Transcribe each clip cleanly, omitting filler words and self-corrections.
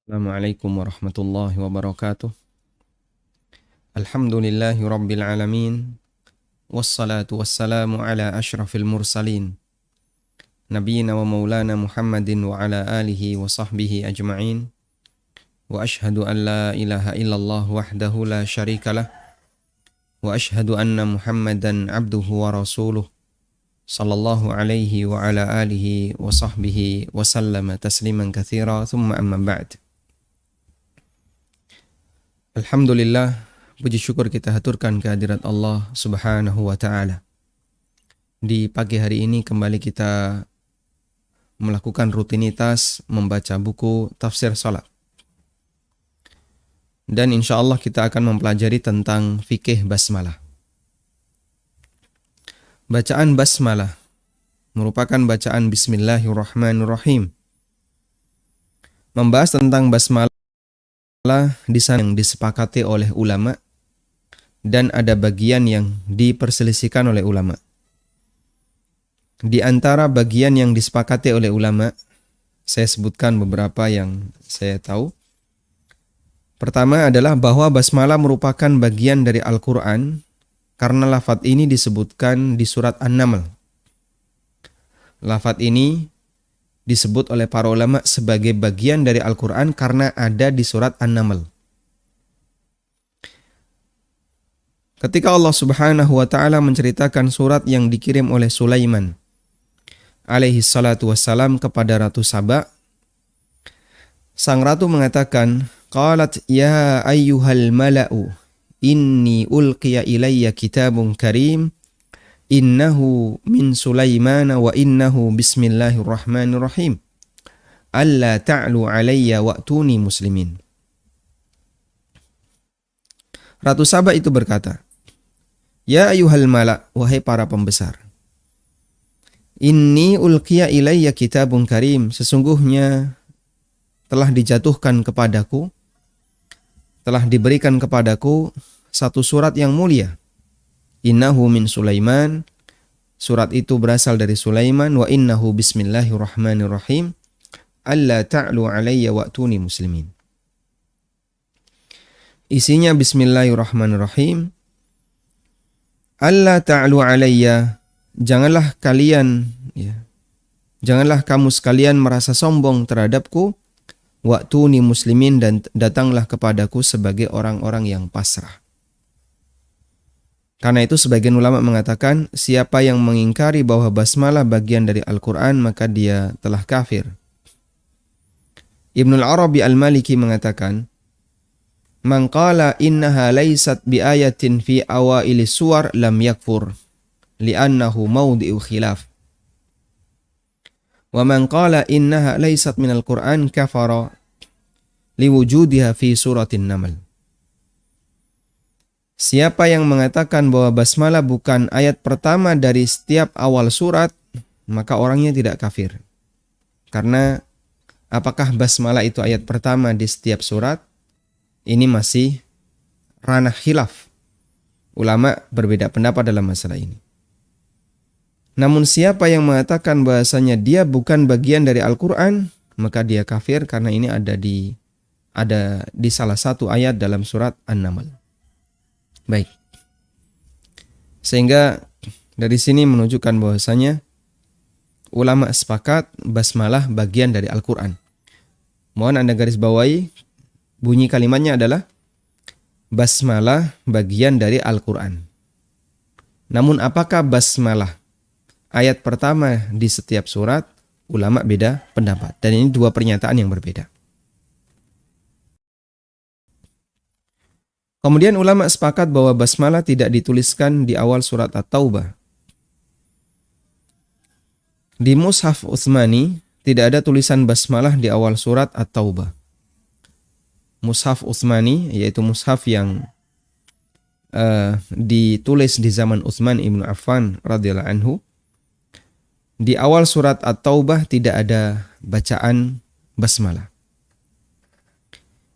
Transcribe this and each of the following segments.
Assalamualaikum warahmatullahi wabarakatuh. Alhamdulillahi rabbil alamin. Wassalatu wassalamu ala ashrafil mursalin. Nabiyyina wa maulana Muhammadin wa ala alihi wa sahbihi ajma'in. Wa ashhadu an la ilaha illallah wahdahu la syarikalah. Wa ashhadu anna Muhammadan abduhu wa rasuluh. Sallallahu alaihi wa ala alihi wa sahbihi wa sallama tasliman katsira. Thumma amma ba'd. Alhamdulillah, puji syukur kita haturkan kehadirat Allah Subhanahu wa ta'ala. Di pagi hari ini kembali kita melakukan rutinitas membaca buku tafsir salat. Dan insya Allah kita akan mempelajari tentang fikih basmalah. Bacaan basmalah merupakan bacaan Bismillahirrahmanirrahim. Membahas tentang basmalah di sana yang disepakati oleh ulama dan ada bagian yang diperselisihkan oleh ulama. Di antara bagian yang disepakati oleh ulama, saya sebutkan beberapa yang saya tahu. Pertama adalah bahwa basmalah merupakan bagian dari Al-Quran karena lafadz ini disebutkan di surat An-Naml. Lafadz ini disebut oleh para ulama sebagai bagian dari Al-Quran karena ada di surat An-Naml. Ketika Allah Subhanahu wa ta'ala menceritakan surat yang dikirim oleh Sulaiman alaihi salatu wassalam kepada Ratu Saba, sang ratu mengatakan, "Qalat ya ayyuhal mala'u, inni ulqiya ilayya kitabun karim, innahu min Sulaimana wa innahu bismillahirrahmanirrahim. Alla ta'lu alayya wa'tuni muslimin." Ratu Saba itu berkata, "Ya ayuhal mala', wahai para pembesar. Inni ulqiya ilayya kitabun karim, sesungguhnya telah dijatuhkan kepadaku, telah diberikan kepadaku satu surat yang mulia. Innahu min Sulaiman, surat itu berasal dari Sulaiman, wa innahu bismillahirrahmanirrahim, alla ta'lu alayya wa'tuni muslimin." Isinya bismillahirrahmanirrahim. Alla ta'lu alayya, janganlah kamu sekalian merasa sombong terhadapku, wa'tuni muslimin, dan datanglah kepadaku sebagai orang-orang yang pasrah. Karena itu sebagian ulama mengatakan siapa yang mengingkari bahwa basmalah bagian dari Al-Quran maka dia telah kafir. Ibnul Arabi Al-Maliki mengatakan, "Man qala innaha laysat bi ayatin fi awaili suwar lam yakfur li'annahu mawdi'u khilaf. Wa man qala innaha laysat minal Qur'an kafara liwujudiha fi suratin Naml." Siapa yang mengatakan bahwa basmalah bukan ayat pertama dari setiap awal surat, maka orangnya tidak kafir. Karena apakah basmalah itu ayat pertama di setiap surat? Ini masih ranah khilaf. Ulama berbeda pendapat dalam masalah ini. Namun siapa yang mengatakan bahasanya dia bukan bagian dari Al-Quran, maka dia kafir karena ini ada di salah satu ayat dalam surat An-Naml. Baik. Sehingga dari sini menunjukkan bahwasanya ulama sepakat basmalah bagian dari Al-Quran. Mohon Anda garis bawahi, bunyi kalimatnya adalah basmalah bagian dari Al-Quran. Namun apakah basmalah ayat pertama di setiap surat? Ulama beda pendapat. Dan ini dua pernyataan yang berbeda. Kemudian ulama sepakat bahwa basmalah tidak dituliskan di awal surat At-Taubah. Di Mushaf Utsmani tidak ada tulisan basmalah di awal surat At-Taubah. Mushaf Utsmani, yaitu mushaf yang ditulis di zaman Utsman ibnu Affan radhiyallahu anhu, di awal surat At-Taubah tidak ada bacaan basmalah.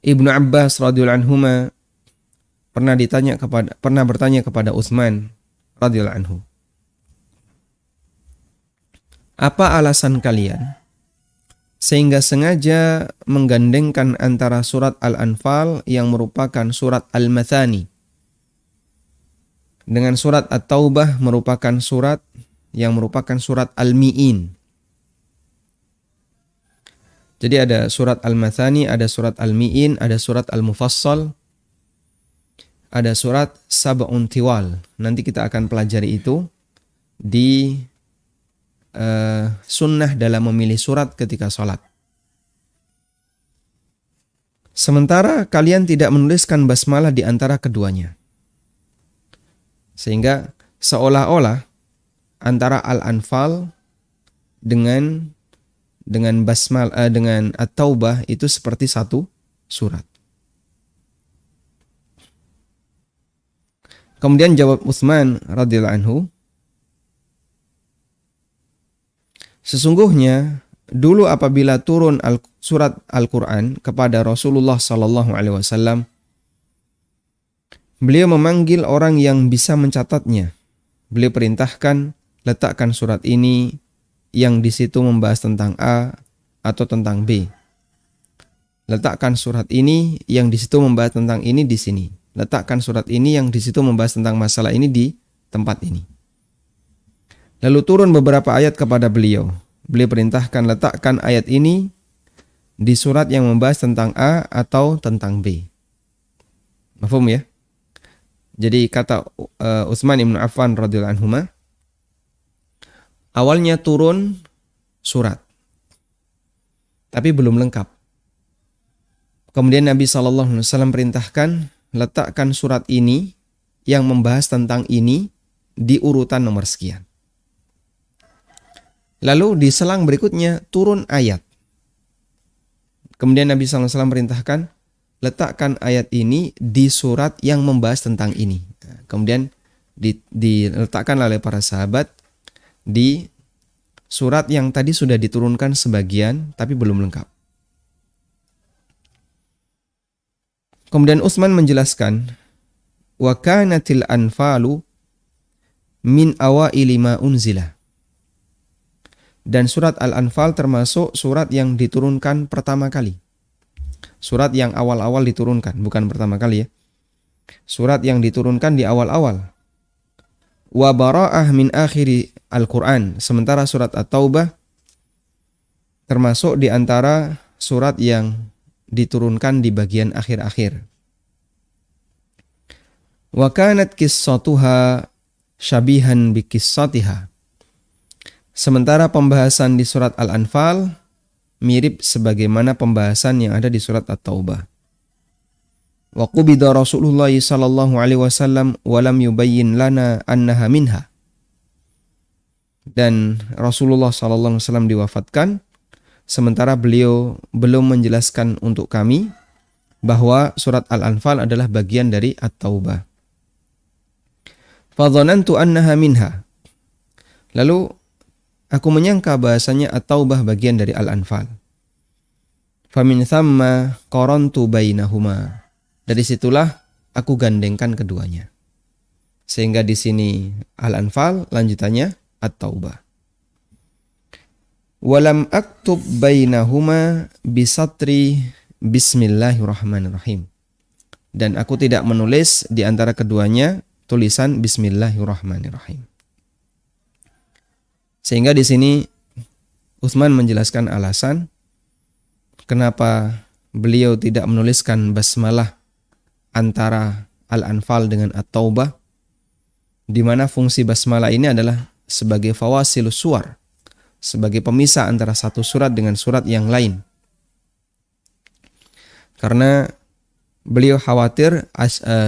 Ibnu Abbas radhiyallahu anhuma pernah bertanya kepada Utsman radhiyallahu anhu, "Apa alasan kalian sehingga sengaja menggandengkan antara surat Al-Anfal yang merupakan surat Al-Mathani dengan surat At-Taubah merupakan surat yang merupakan surat Al-Mi'in. Jadi ada surat Al-Mathani, ada surat Al-Mi'in, ada surat Al-Mufassal, ada surat Sab'un Tiwal. Nanti kita akan pelajari itu di sunnah dalam memilih surat ketika sholat. Sementara kalian tidak menuliskan basmalah di antara keduanya. Sehingga seolah-olah antara Al-Anfal dengan basmalah dengan At-Taubah itu seperti satu surat. Kemudian jawab Utsman radhiyallahu anhu, sesungguhnya dulu apabila turun surat Al-Quran kepada Rasulullah sallallahu alaihi wasallam, beliau memanggil orang yang bisa mencatatnya. Beliau perintahkan, letakkan surat ini yang di situ membahas tentang A atau tentang B. Letakkan surat ini yang di situ membahas tentang ini di sini. Letakkan surat ini yang di situ membahas tentang masalah ini di tempat ini. Lalu turun beberapa ayat kepada beliau. Beliau perintahkan letakkan ayat ini di surat yang membahas tentang A atau tentang B. Mafhum ya? Jadi kata Utsman ibn Affan radhiyallahu anhu, awalnya turun surat, tapi belum lengkap. Kemudian Nabi SAW perintahkan letakkan surat ini yang membahas tentang ini di urutan nomor sekian. Lalu di selang berikutnya turun ayat. Kemudian Nabi SAW perintahkan letakkan ayat ini di surat yang membahas tentang ini. Kemudian diletakkan oleh para sahabat di surat yang tadi sudah diturunkan sebagian tapi belum lengkap. Kemudian Utsman menjelaskan, wa kanatil anfalu min awaili ma unzila. Dan surat Al-Anfal termasuk surat yang diturunkan pertama kali. Surat yang awal-awal diturunkan, bukan pertama kali ya. Surat yang diturunkan di awal-awal. Wa bara'ah min akhiri Al-Quran. Sementara surat At-Taubah termasuk di antara surat yang diturunkan di bagian akhir-akhir. Wa kanat qissatuha syabihan bi qissatiha. Sementara pembahasan di surat Al-Anfal mirip sebagaimana pembahasan yang ada di surat At-Taubah. Wa qubida Rasulullah sallallahu alaihi wasallam wa lam yubayyin lana annaha minha. Dan Rasulullah sallallahu alaihi wasallam diwafatkan sementara beliau belum menjelaskan untuk kami bahwa surat Al-Anfal adalah bagian dari At-Taubah. Fa dhanantu annaha minha. Lalu aku menyangka bahasanya At-Taubah bagian dari Al-Anfal. Famin thamma qarantu bainahuma. Dari situlah aku gandengkan keduanya. Sehingga di sini Al-Anfal, lanjutannya At-Taubah. Walam aktub bainahuma bisatri bismillahirrahmanirrahim. Dan aku tidak menulis di antara keduanya tulisan bismillahirrahmanirrahim. Sehingga di sini Utsman menjelaskan alasan kenapa beliau tidak menuliskan basmalah antara Al-Anfal dengan At-Taubah, di mana fungsi basmalah ini adalah sebagai fawasilus suwar, sebagai pemisah antara satu surat dengan surat yang lain. Karena beliau khawatir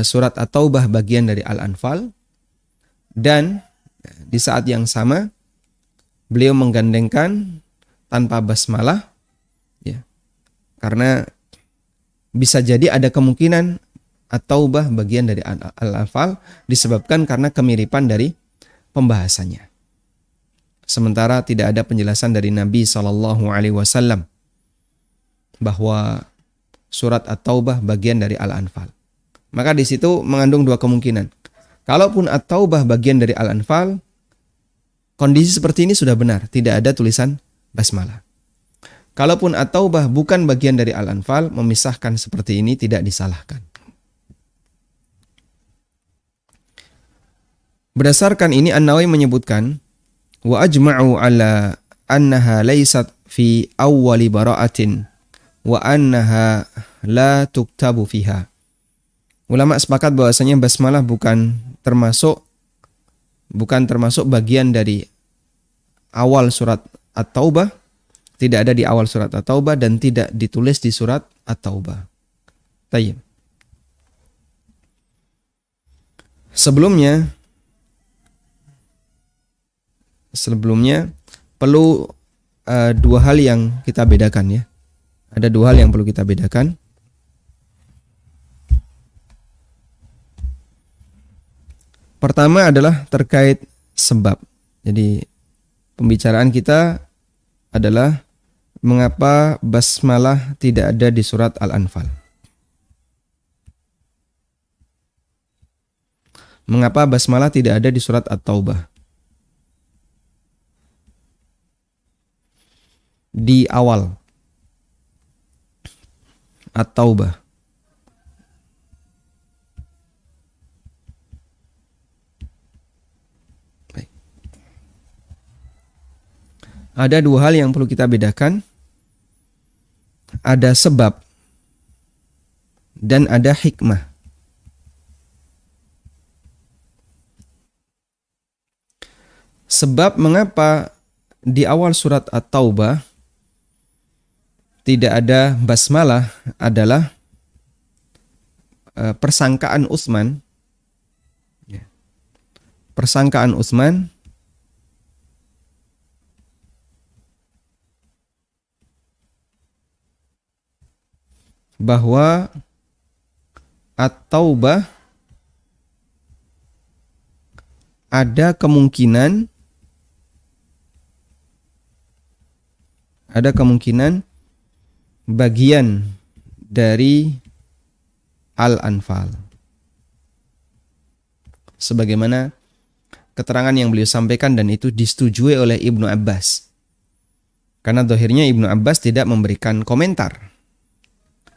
surat At-Taubah bagian dari Al-Anfal, dan di saat yang sama beliau menggandengkan tanpa basmalah, ya, karena bisa jadi ada kemungkinan At-Taubah bagian dari Al-Anfal disebabkan karena kemiripan dari pembahasannya. Sementara tidak ada penjelasan dari Nabi SAW bahwa surat At-Taubah bagian dari Al-Anfal. Maka di situ mengandung dua kemungkinan. Kalaupun At-Taubah bagian dari Al-Anfal, kondisi seperti ini sudah benar, tidak ada tulisan basmalah. Kalaupun At-Taubah bukan bagian dari Al-Anfal, memisahkan seperti ini tidak disalahkan. Berdasarkan ini An-Nawawi menyebutkan wa ajma'u ala annaha laysat fi awwali bara'atin wa annaha la tuktabu fiha. Ulama sepakat bahwasanya basmalah bukan termasuk bagian dari awal surat At-Taubah, tidak ada di awal surat At-Taubah dan tidak ditulis di surat At-Taubah. Tayyib. Sebelumnya perlu dua hal yang kita bedakan ya. Ada dua hal yang perlu kita bedakan. Pertama adalah terkait sebab. Jadi pembicaraan kita adalah mengapa basmalah tidak ada di surat Al-Anfal. Mengapa basmalah tidak ada di surat At-Taubah? Di awal At-Taubah. Baik. Ada dua hal yang perlu kita bedakan. Ada sebab dan ada hikmah. Sebab mengapa di awal surat At-Taubah tidak ada basmalah adalah persangkaan Utsman. Persangkaan Utsman bahwa At-Taubah ada kemungkinan bagian dari Al-Anfal. Sebagaimana keterangan yang beliau sampaikan dan itu disetujui oleh Ibnu Abbas. Karena zahirnya Ibnu Abbas tidak memberikan komentar.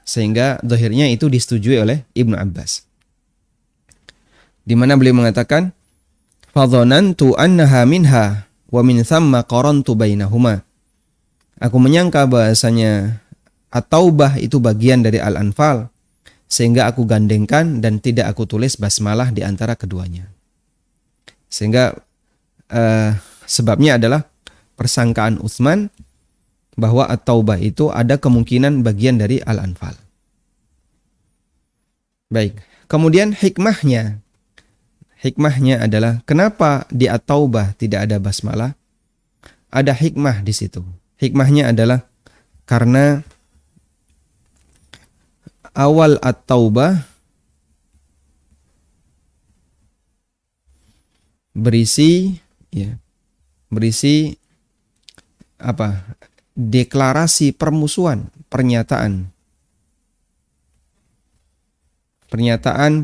Sehingga zahirnya itu disetujui oleh Ibnu Abbas. Di mana beliau mengatakan, "Fadhanantu annaha minha wa min thamma qarantu bainahuma." Aku menyangka bahasanya At-Taubah itu bagian dari Al-Anfal, sehingga aku gandengkan dan tidak aku tulis basmalah di antara keduanya. Sehingga sebabnya adalah persangkaan Utsman bahwa At-Taubah itu ada kemungkinan bagian dari Al-Anfal. Baik, kemudian hikmahnya adalah kenapa di At-Taubah tidak ada basmalah? Ada hikmah di situ. Hikmahnya adalah karena awal At-Taubah berisi deklarasi permusuhan, pernyataan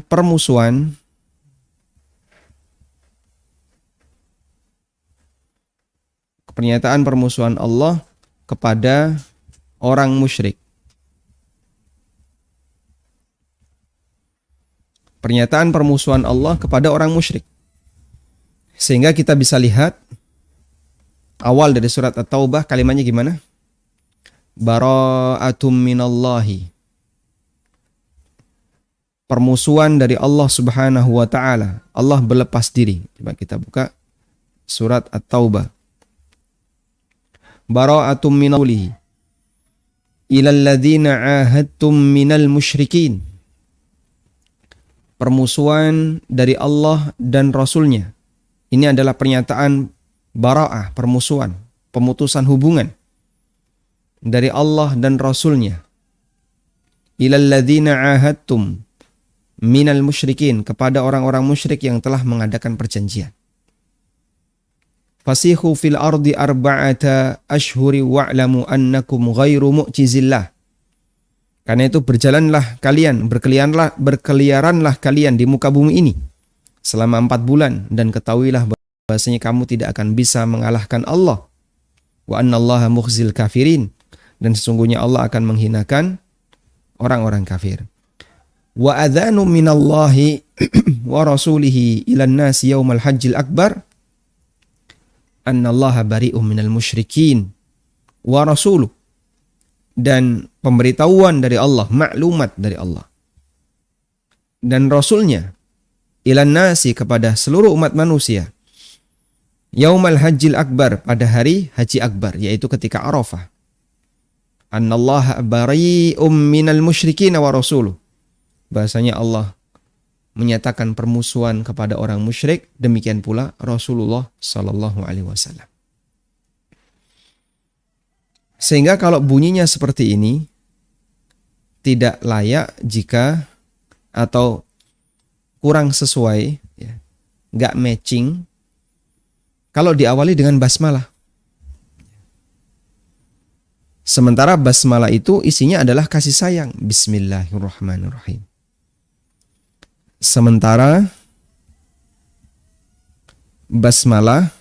permusuhan Allah kepada orang musyrik. Pernyataan permusuhan Allah kepada orang musyrik. Sehingga kita bisa lihat awal dari surat At-Taubah kalimatnya gimana? Bara'atum minallahi. Permusuhan dari Allah Subhanahu wa taala. Allah berlepas diri. Coba kita buka surat At-Taubah. Bara'atum minallahi ilal ladzina 'ahadtum minal musyrikin. Permusuhan dari Allah dan Rasulnya. Ini adalah pernyataan bara'ah, permusuhan, pemutusan hubungan dari Allah dan Rasulnya. Ilal ladzina 'ahadtum minal musyrikin, kepada orang-orang musyrik yang telah mengadakan perjanjian. Fasihu fil ardi arba'ata ashhuri wa'lamu annakum ghairu mu'jizillah. Karena itu berkeliaranlah kalian di muka bumi ini selama 4 bulan dan ketahuilah bahwasanya kamu tidak akan bisa mengalahkan Allah. Wa annallaha mukhzil kafirin, Dan sesungguhnya Allah akan menghinakan orang-orang kafir. Wa adzanu minallahi wa rasulihi ilan nasi yaumal hajjil akbar annallaha bari'um minal musyrikin wa rasuluh. Dan pemberitahuan dari Allah, maklumat dari Allah dan Rasulnya ilan nasi kepada seluruh umat manusia yaumal hajjil akbar, pada hari haji akbar, yaitu ketika Arafah. Annallaha bari'um minal musyrikin wa rasuluh. Bahasanya Allah menyatakan permusuhan kepada orang musyrik, demikian pula Rasulullah sallallahu alaihi wasallam. Sehingga kalau bunyinya seperti ini tidak layak jika atau kurang sesuai, ya, nggak matching kalau diawali dengan basmalah. Sementara basmalah itu isinya adalah kasih sayang. Bismillahirrahmanirrahim. Sementara basmalah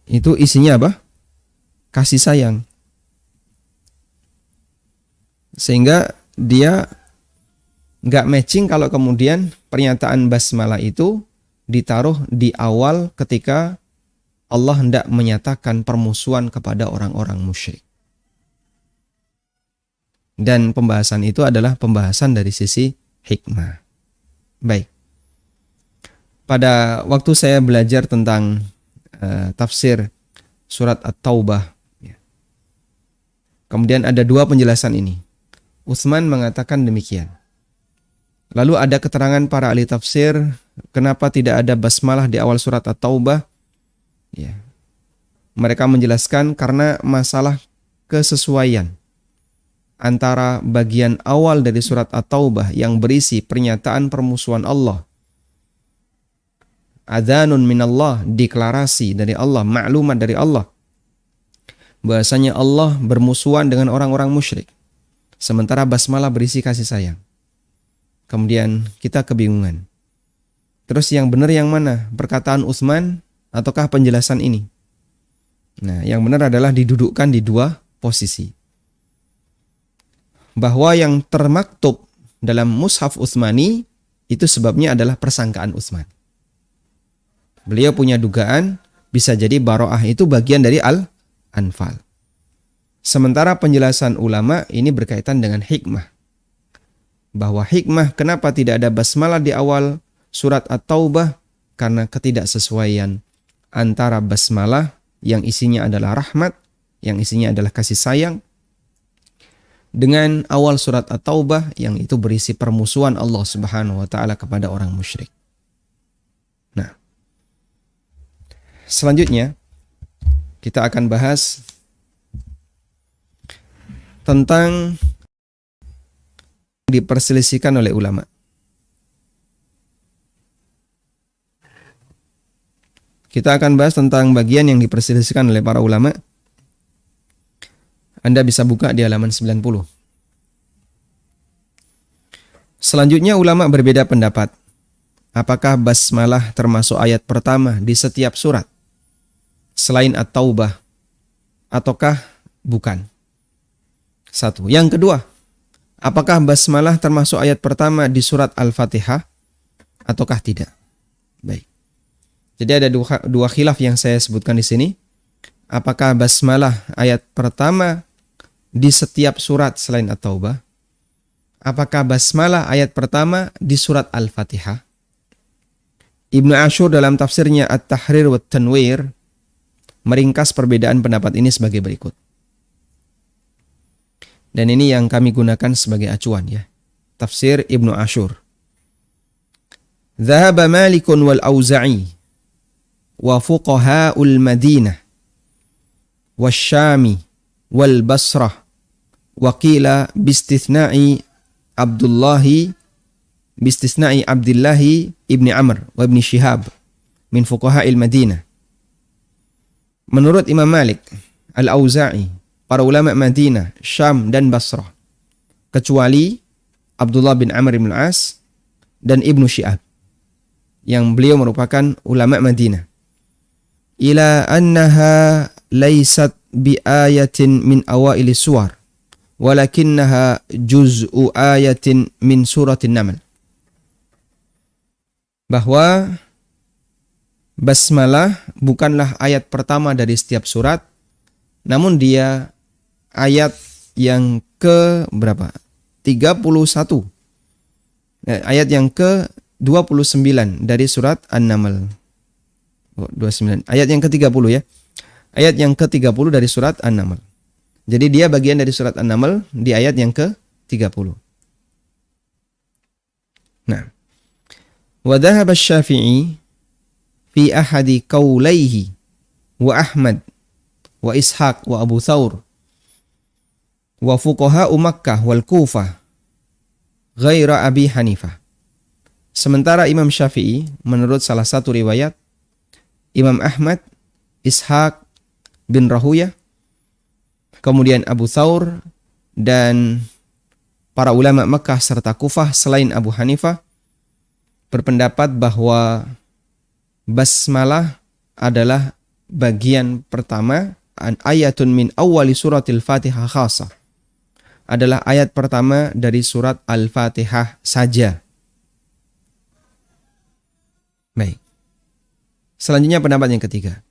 itu isinya apa? Kasih sayang. Sehingga dia nggak matching kalau kemudian pernyataan basmalah itu ditaruh di awal ketika Allah hendak menyatakan permusuhan kepada orang-orang musyrik. Dan pembahasan itu adalah pembahasan dari sisi hikmah. Baik. Pada waktu saya belajar tentang tafsir surat At-Taubah, ya, kemudian ada dua penjelasan ini. Utsman mengatakan demikian. Lalu ada keterangan para ahli tafsir kenapa tidak ada basmalah di awal surat At-Taubah. Ya. Mereka menjelaskan karena masalah kesesuaian antara bagian awal dari surat At-Taubah yang berisi pernyataan permusuhan Allah, adzanun minallah, deklarasi dari Allah, maklumat dari Allah bahasanya Allah bermusuhan dengan orang-orang musyrik, sementara basmalah berisi kasih sayang. Kemudian kita kebingungan, terus yang benar yang mana, perkataan Utsman ataukah penjelasan ini? Nah, yang benar adalah didudukkan di dua posisi. Bahwa yang termaktub dalam mushaf Utsmani itu sebabnya adalah persangkaan Utsman. Beliau punya dugaan bisa jadi baroah itu bagian dari Al-Anfal. Sementara penjelasan ulama ini berkaitan dengan hikmah. Bahwa hikmah kenapa tidak ada basmalah di awal surat At-Taubah karena ketidaksesuaian antara basmalah yang isinya adalah rahmat, yang isinya adalah kasih sayang, dengan awal surat At-Taubah yang itu berisi permusuhan Allah Subhanahu wa taala kepada orang musyrik. Nah, selanjutnya kita akan bahas tentang diperselisihkan oleh ulama. Kita akan bahas tentang bagian yang diperselisihkan oleh para ulama. Anda bisa buka di halaman 90. Selanjutnya ulama berbeda pendapat. Apakah basmalah termasuk ayat pertama di setiap surat selain At-Taubah ataukah bukan? Satu. Yang kedua, apakah basmalah termasuk ayat pertama di surat Al-Fatihah ataukah tidak? Baik. Jadi ada dua khilaf yang saya sebutkan di sini. Apakah basmalah ayat pertama di setiap surat selain At-Taubah? Apakah basmalah ayat pertama di surat Al-Fatihah? Ibnu Ashur dalam tafsirnya At-Tahrir wa Tanwir meringkas perbedaan pendapat ini sebagai berikut. Dan ini yang kami gunakan sebagai acuan, ya. Tafsir Ibnu Ashur. Dhahaba Malikun wal Auza'i wa fuqaha'ul Madinah wasyami wal Basrah wa qila bistithna'i Abdillahi ibni Amr wa ibni Shihab min fuqaha'il Madinah. Menurut Imam Malik, Al-Auza'i, para ulama Madinah, Syam dan Basrah, kecuali Abdullah bin Amr bin As dan Ibnu Shihab yang beliau merupakan ulama Madinah, ila annaha laysat bi ayatin min awaili suwar walakinnaha juz'u ayatin min suratin Naml. Bahwa basmalah bukanlah ayat pertama dari setiap surat, namun dia ayat yang ke berapa? 31. Ayat yang ke-29 dari surat An-Naml. 29. Ayat yang ke-30 ya. Ayat yang ke-30 dari surat An-Naml. Jadi dia bagian dari surat An-Naml di ayat yang ke-30. Nah, wa dhahaba Asy-Syafi'i fi ahadi qaulaihi wa Ahmad wa Ishaq wa Abu Thawr wa fuqaha Makkah wal Kufah ghaira Abi Hanifah. Sementara Imam Syafi'i menurut salah satu riwayat, Imam Ahmad, Ishaq bin Rahuyah, kemudian Abu Thawr dan para ulama Makkah serta Kufah selain Abu Hanifah berpendapat bahwa basmalah adalah bagian pertama, ayatun min awwali suratil Fatihah khasah. Adalah ayat pertama dari surat Al-Fatihah saja. Baik. Selanjutnya pendapat yang ketiga.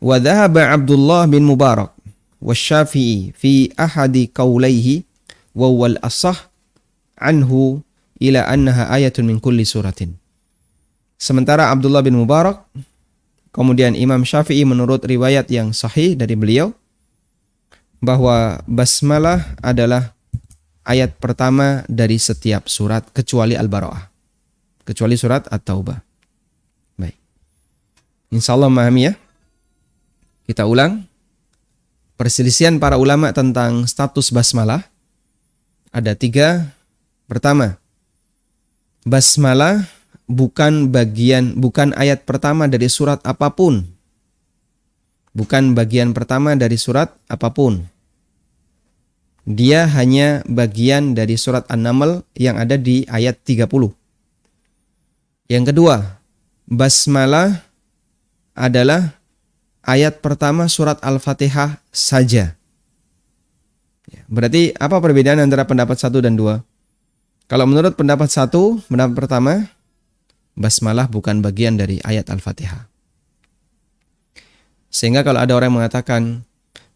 Wa dhahaba Abdullah bin Mubarak wasy-Syafi'i fi ahadi qaulaihi wa wal asah anhu ila annaha ayatun min kulli suratin. Sementara Abdullah bin Mubarak, kemudian Imam Syafi'i menurut riwayat yang sahih dari beliau, bahwa basmalah adalah ayat pertama dari setiap surat kecuali Al-Bara'ah, kecuali surat At-Taubah. Baik. Insyaallah memahami ya. Kita ulang. Perselisihan para ulama tentang status basmalah ada 3. Pertama, basmalah bukan ayat pertama dari surat apapun. Bukan bagian pertama dari surat apapun. Dia hanya bagian dari surat An-Naml yang ada di ayat 30. Yang kedua, basmalah adalah ayat pertama surat Al-Fatihah saja. Berarti apa perbedaan antara pendapat 1 dan 2? Kalau menurut pendapat 1, pendapat pertama, basmalah bukan bagian dari ayat Al-Fatihah. Sehingga kalau ada orang yang mengatakan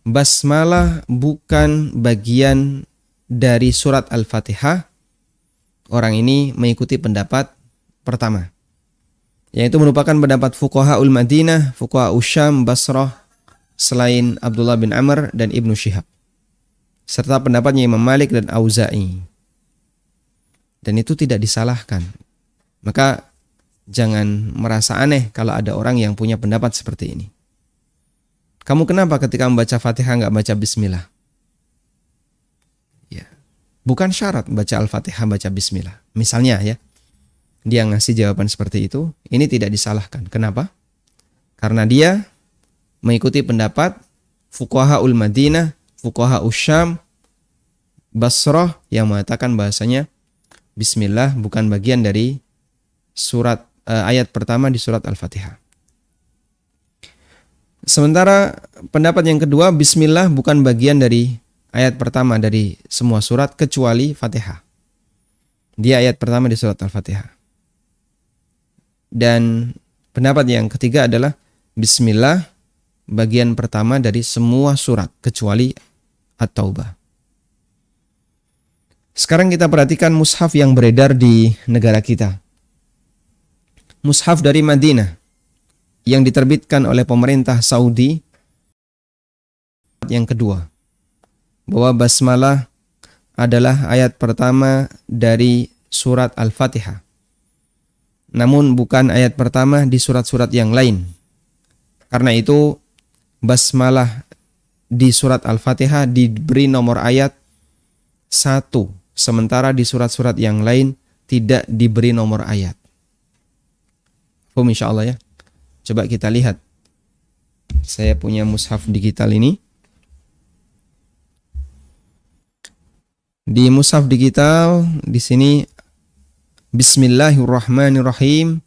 basmalah bukan bagian dari surat Al-Fatihah, orang ini mengikuti pendapat pertama, yaitu merupakan pendapat fuqahaul Madinah, fuqahaul Syam, Basrah, selain Abdullah bin Amr dan Ibnu Syihab, serta pendapatnya Imam Malik dan Auza'i. Dan itu tidak disalahkan. Maka jangan merasa aneh kalau ada orang yang punya pendapat seperti ini. Kamu kenapa ketika membaca Fatihah nggak baca Bismillah? Ya, bukan syarat baca Al-Fatihah baca Bismillah. Misalnya ya, dia ngasih jawaban seperti itu, ini tidak disalahkan. Kenapa? Karena dia mengikuti pendapat fuqahaul Madinah, fuqahaul Syam, Basrah yang mengatakan bahasanya Bismillah bukan bagian dari surat ayat pertama di surat Al-Fatihah. Sementara pendapat yang kedua, Bismillah bukan bagian dari ayat pertama dari semua surat kecuali Fatihah. Dia ayat pertama di surat Al-Fatihah. Dan pendapat yang ketiga adalah Bismillah bagian pertama dari semua surat kecuali At-Taubah. Sekarang kita perhatikan mushaf yang beredar di negara kita. Mushaf dari Madinah yang diterbitkan oleh pemerintah Saudi. Yang kedua, bahwa basmalah adalah ayat pertama dari surat Al-Fatihah. Namun bukan ayat pertama di surat-surat yang lain. Karena itu basmalah di surat Al-Fatihah diberi nomor ayat 1, sementara di surat-surat yang lain tidak diberi nomor ayat. Insyaallah ya. Coba kita lihat. Saya punya mushaf digital ini. Di mushaf digital di sini Bismillahirrahmanirrahim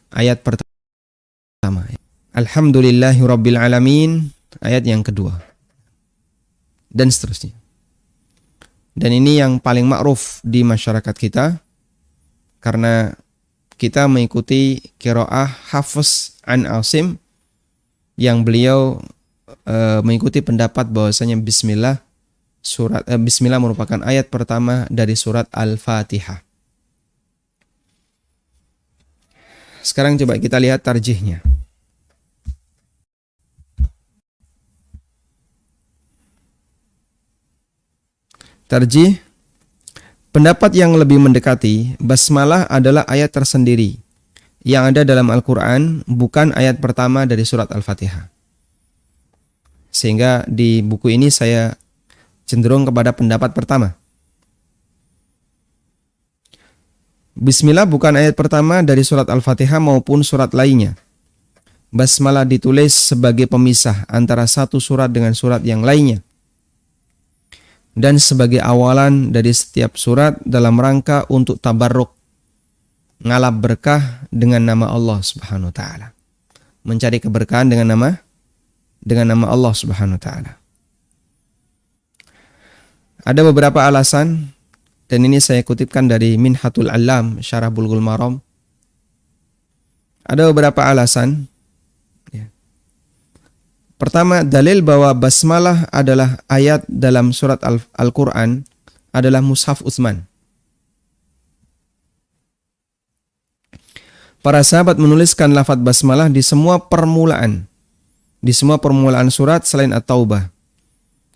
ayat pertama. Alhamdulillahirabbil alamin ayat yang kedua, dan seterusnya. Dan ini yang paling ma'ruf di masyarakat kita, karena kita mengikuti qiraah Hafs an Asim yang beliau mengikuti pendapat bahwasanya Bismillah merupakan ayat pertama dari surat Al-Fatihah. Sekarang coba kita lihat tarjihnya. Tarjih, pendapat yang lebih mendekati, basmalah adalah ayat tersendiri yang ada dalam Al-Quran, bukan ayat pertama dari surat Al-Fatihah. Sehingga di buku ini saya cenderung kepada pendapat pertama. Bismillah bukan ayat pertama dari surat Al-Fatihah maupun surat lainnya. Basmalah ditulis sebagai pemisah antara satu surat dengan surat yang lainnya, dan sebagai awalan dari setiap surat dalam rangka untuk tabarruk, ngalap berkah dengan nama Allah Subhanahu wa taala. Mencari keberkahan dengan nama Allah Subhanahu wa taala. Ada beberapa alasan, dan ini saya kutipkan dari Minhatul Alam Syarah Bulughul Maram. Ada beberapa alasan. Pertama, dalil bahwa basmalah adalah ayat dalam surat Al-Quran adalah Mushaf Utsman. Para sahabat menuliskan lafaz basmalah di semua permulaan surat selain At-Taubah,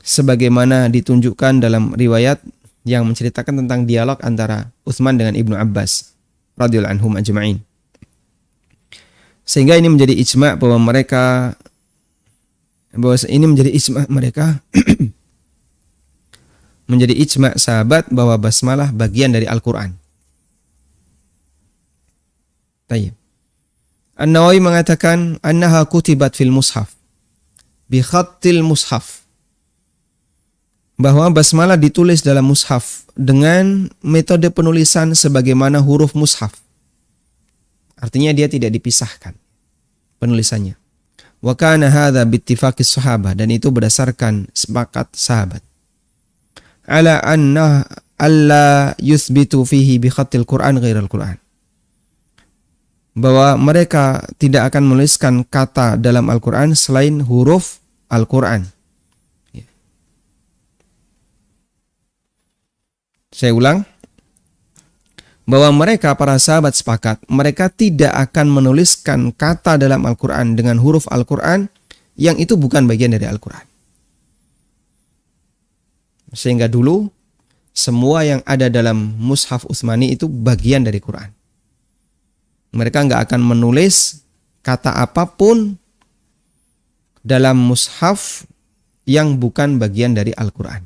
sebagaimana ditunjukkan dalam riwayat yang menceritakan tentang dialog antara Utsman dengan Ibnu Abbas radhiyallahu anhum ajma'in. Sehingga ini menjadi ijma' bahwa menjadi ijma' sahabat bahwa basmalah bagian dari Al-Quran. Tayyib. An-Nawawi mengatakan annaha kutibat fil mushaf bi khattil mushaf, bahwa basmalah ditulis dalam mushaf dengan metode penulisan sebagaimana huruf mushaf. Artinya dia tidak dipisahkan penulisannya. Wa kana hadza bittifaqis sahabah, dan itu berdasarkan sepakat sahabat. Ala anna alla yuthbitu fihi bi khattil Qur'an ghairal Qur'an, bahwa mereka tidak akan menuliskan kata dalam Al-Qur'an selain huruf Al-Qur'an. Saya ulang, bahwa mereka para sahabat sepakat mereka tidak akan menuliskan kata dalam Al-Quran dengan huruf Al-Quran yang itu bukan bagian dari Al-Quran. Sehingga dulu semua yang ada dalam Mushaf Utsmani itu bagian dari Quran. Mereka nggak akan menulis kata apapun dalam mushaf yang bukan bagian dari Al-Quran.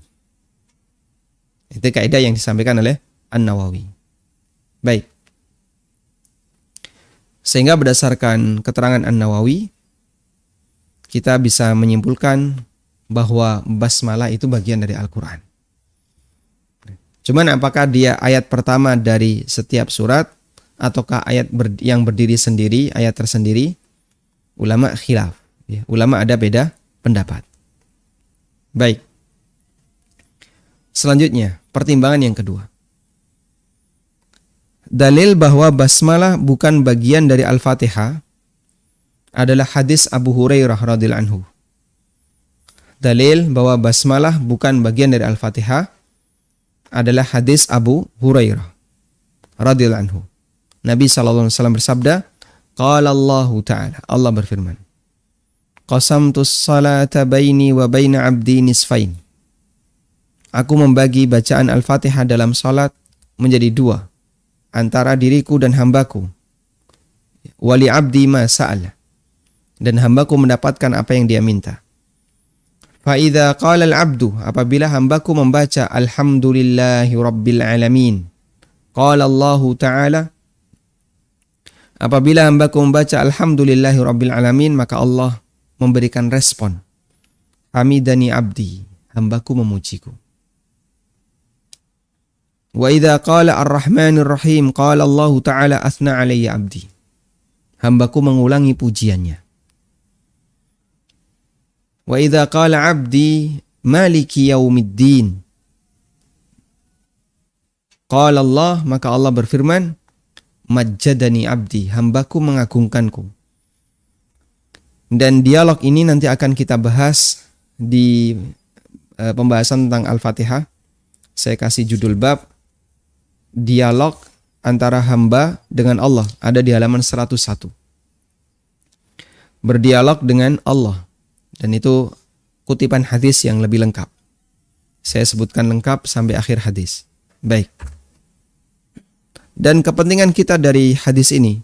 Itu kaidah yang disampaikan oleh An-Nawawi. Baik. Sehingga berdasarkan keterangan An-Nawawi, kita bisa menyimpulkan bahwa basmalah itu bagian dari Al-Quran. Cuman apakah dia ayat pertama dari setiap surat ataukah ayat yang berdiri sendiri, ayat tersendiri? Ulama khilaf. Ulama ada beda pendapat. Baik. Selanjutnya, pertimbangan yang kedua. Dalil bahwa basmalah bukan bagian dari Al-Fatihah adalah hadis Abu Hurairah radhiyallahu anhu. Dalil bahwa basmalah bukan bagian dari Al-Fatihah adalah hadis Abu Hurairah radhiyallahu anhu. Nabi sallallahu alaihi wasallam bersabda, qala Allah Ta'ala, Allah berfirman, qasamtus salata baini wa baina 'abdi nisfain. Aku membagi bacaan Al-Fatihah dalam salat menjadi dua, antara diriku dan hambaku. Wali abdi ma sa'ala, dan hambaku mendapatkan apa yang dia minta. Fa idza qala al-'abdu, apabila hambaku membaca alhamdulillahi rabbil alamin, qala Allah Ta'ala, apabila hambaku membaca alhamdulillahi rabbil alamin, maka Allah memberikan respon, hamidani abdi, hambaku memujiku. Wa idza qala ar-rahmanir rahim, qala Allah Ta'ala athna alayya abdi, hambaku mengulangi pujiannya. Wa idza qala 'abdi maliki yaumiddin. Qala Allah, maka Allah berfirman, majjadani abdi, hambaku mengagungkanku. Dan dialog ini nanti akan kita bahas di pembahasan tentang Al-Fatihah. Saya kasih judul bab dialog antara hamba dengan Allah, ada di halaman 101. Berdialog dengan Allah. Dan itu kutipan hadis yang lebih lengkap. Saya sebutkan lengkap sampai akhir hadis. Baik. Dan kepentingan kita dari hadis ini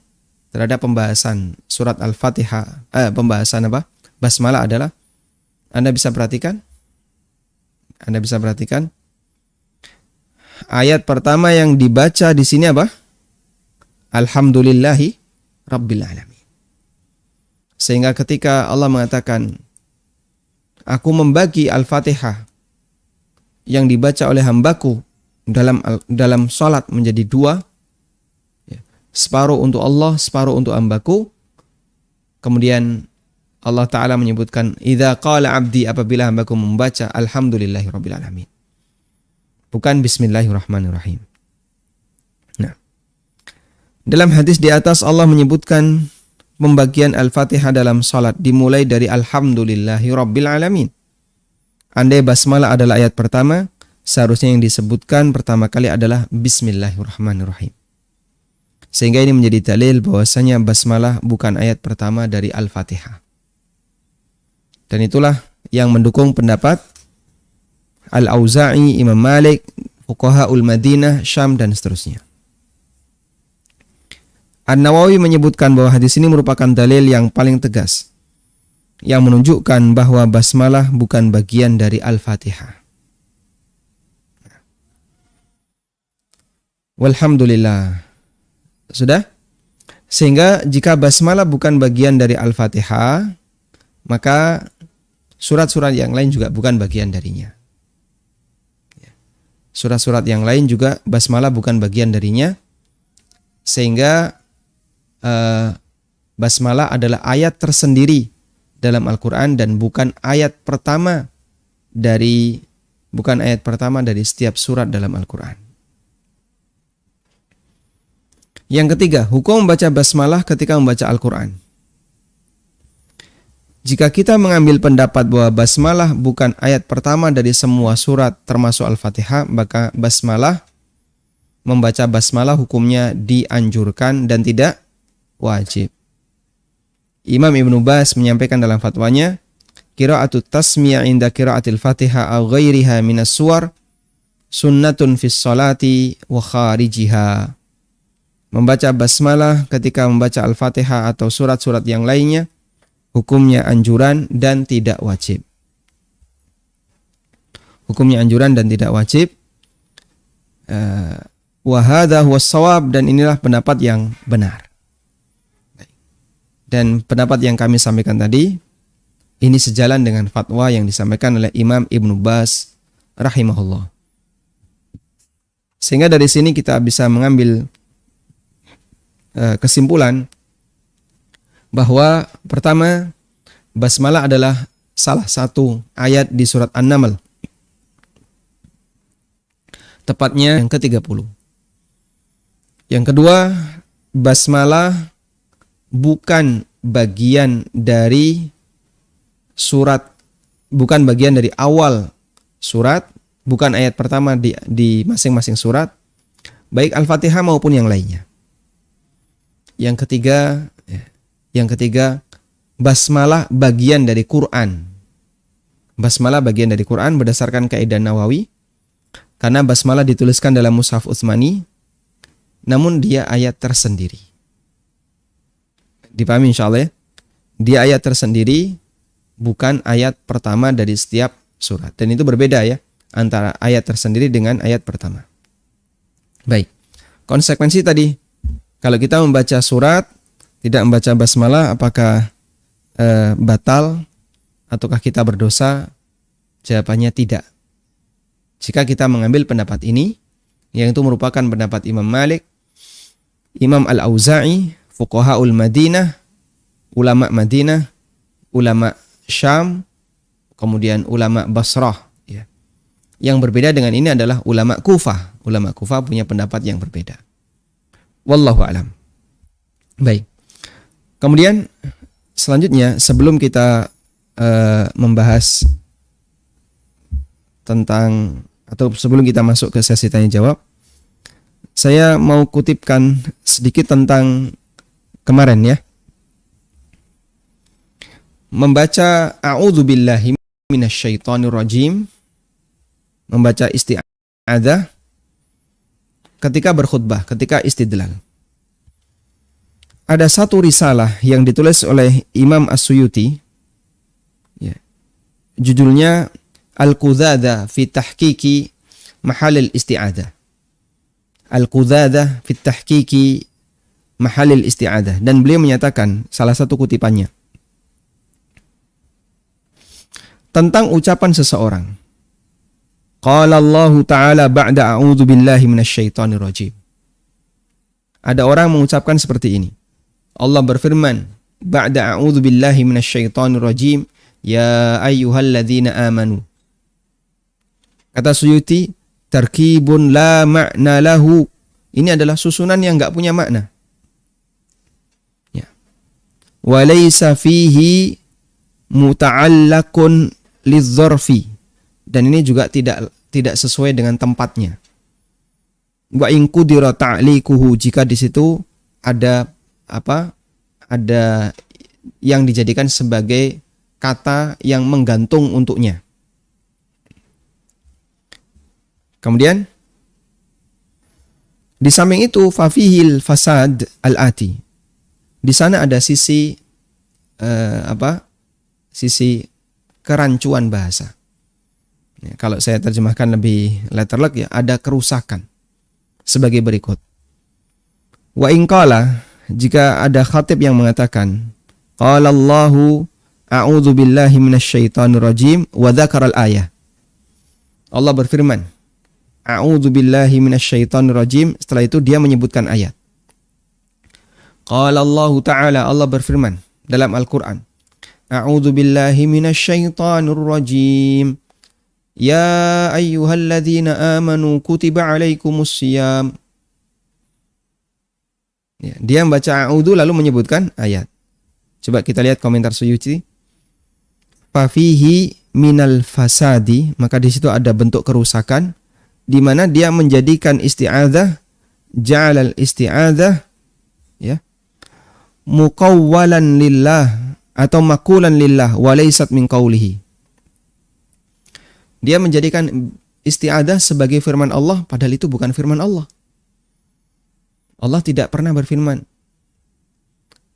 terhadap pembahasan surat Al-Fatihah, pembahasan apa? Basmalah adalah, Anda bisa perhatikan ayat pertama yang dibaca di sini apa? Alhamdulillahi Rabbil Alamin. Sehingga ketika Allah mengatakan, aku membagi Al-Fatihah yang dibaca oleh hambaku dalam salat menjadi dua, separuh untuk Allah, separuh untuk hambaku. Kemudian Allah Ta'ala menyebutkan, idza qala abdi, apabila hambaku membaca alhamdulillahi rabbil alamin, bukan bismillahirrahmanirrahim. Nah, dalam hadis di atas Allah menyebutkan pembagian Al-Fatihah dalam salat dimulai dari alhamdulillahi rabbil alamin. Andai basmalah adalah ayat pertama, seharusnya yang disebutkan pertama kali adalah bismillahirrahmanirrahim. Sehingga ini menjadi dalil bahwasanya basmalah bukan ayat pertama dari Al-Fatihah. Dan itulah yang mendukung pendapat Al-Auza'i, Imam Malik, Fuqahaul Madinah, Syam, dan seterusnya. An-Nawawi menyebutkan bahwa hadis ini merupakan dalil yang paling tegas yang menunjukkan bahwa basmalah bukan bagian dari Al-Fatihah. Walhamdulillah. Sudah? Sehingga jika basmalah bukan bagian dari Al-Fatihah, maka surat-surat yang lain juga bukan bagian darinya. Surat-surat yang lain juga basmalah bukan bagian darinya. Sehingga basmalah adalah ayat tersendiri dalam Al-Quran dan bukan ayat pertama dari setiap surat dalam Al-Quran. Yang ketiga, hukum membaca basmalah ketika membaca Al-Quran. Jika kita mengambil pendapat bahwa basmalah bukan ayat pertama dari semua surat termasuk Al-Fatihah, maka membaca basmalah hukumnya dianjurkan dan tidak wajib. Imam Ibnu Baz menyampaikan dalam fatwanya, qira'atut tasmiyah inda qira'atil Fatihah aw ghairiha minas suwar sunnatun fis salati wa kharijiha. Membaca basmalah ketika membaca Al-Fatihah atau surat-surat yang lainnya hukumnya anjuran dan tidak wajib. Hukumnya anjuran dan tidak wajib. Wa hadza huwas shawab, dan inilah pendapat yang benar. Dan pendapat yang kami sampaikan tadi ini sejalan dengan fatwa yang disampaikan oleh Imam Ibnu Baz rahimahullah. Sehingga dari sini kita bisa mengambil kesimpulan bahwa pertama, basmalah adalah salah satu ayat di surat An-Naml, tepatnya yang ke-30. Yang kedua, basmalah bukan bagian dari surat, bukan bagian dari awal surat, bukan ayat pertama di masing-masing surat, baik Al-Fatihah maupun yang lainnya. Yang ketiga, basmalah bagian dari Quran. Basmalah bagian dari Quran berdasarkan kaidah Nawawi, karena basmalah dituliskan dalam Mushaf Utsmani, namun dia ayat tersendiri. Dipahami insyaallah ya? Dia ayat tersendiri, bukan ayat pertama dari setiap surat. Dan itu berbeda ya, antara ayat tersendiri dengan ayat pertama. Baik, konsekuensi tadi, kalau kita membaca surat, tidak membaca basmalah, apakah batal ataukah kita berdosa? Jawabannya tidak. Jika kita mengambil pendapat ini, yang itu merupakan pendapat Imam Malik, Imam Al-Auza'i, Fuqahaul Madinah, ulama Madinah, ulama Syam, kemudian ulama Basrah, ya. Yang berbeda dengan ini adalah ulama Kufah. Ulama Kufah punya pendapat yang berbeda. Wallahu alam. Baik. Kemudian selanjutnya sebelum kita membahas tentang atau sebelum kita masuk ke sesi tanya jawab, saya mau kutipkan sedikit tentang kemarin ya. Membaca a'udzubillahi minasyaitonirrajim, membaca isti'adzah ketika berkhutbah, ketika istidlal. Ada satu risalah yang ditulis oleh Imam As-Suyuti, ya, judulnya Al-Qudzadah fi Tahqiqi Mahalil Isti'adzah. Al-Qudzadah fi Tahqiqi Mahalil Isti'adzah. Dan beliau menyatakan, salah satu kutipannya, tentang ucapan seseorang, qala Allah Ta'ala ba'da a'udzu billahi minasyaitonir rajim. Ada orang mengucapkan seperti ini. Allah berfirman, ba'da a'udzu billahi minasyaitonir rajim, ya ayyuhalladzina amanu. Kata Suyuti, tarkibun la ma'na lahu. Ini adalah susunan yang enggak punya makna. Ya. Wa laysa fihi muta'allaqun lidzarfi. Dan ini juga tidak sesuai dengan tempatnya. Wa in qudira ta'liquhu, jika di situ ada yang dijadikan sebagai kata yang menggantung untuknya. Kemudian di samping itu fafihil fasad al-ati. Di sana ada sisi sisi kerancuan bahasa. Ya, kalau saya terjemahkan lebih letterlek ya, ada kerusakan sebagai berikut. Wa in qala, jika ada khatib yang mengatakan qala Allahu a'udzu billahi minasyaitonir rajim wa dzakara al-ayah. Allah berfirman, a'udzu billahi minasyaitonir rajim, setelah itu dia menyebutkan ayat. Qala Allah Ta'ala, Allah berfirman dalam Al-Qur'an, a'udzu billahi minasyaitonir rajim. Ya ayyuhalladzina amanu kutiba alaikumus syiyam. Ya, dia membaca a'udzu lalu menyebutkan ayat. Coba kita lihat komentar Suyuti. Fafihi minal fasadi, maka di situ ada bentuk kerusakan di mana dia menjadikan isti'adzah, ja'alal isti'adzah ya muqawwalan lillah atau maqulan lillah wa laysat min qawlihi. Dia menjadikan isti'adzah sebagai firman Allah padahal itu bukan firman Allah. Allah tidak pernah berfirman,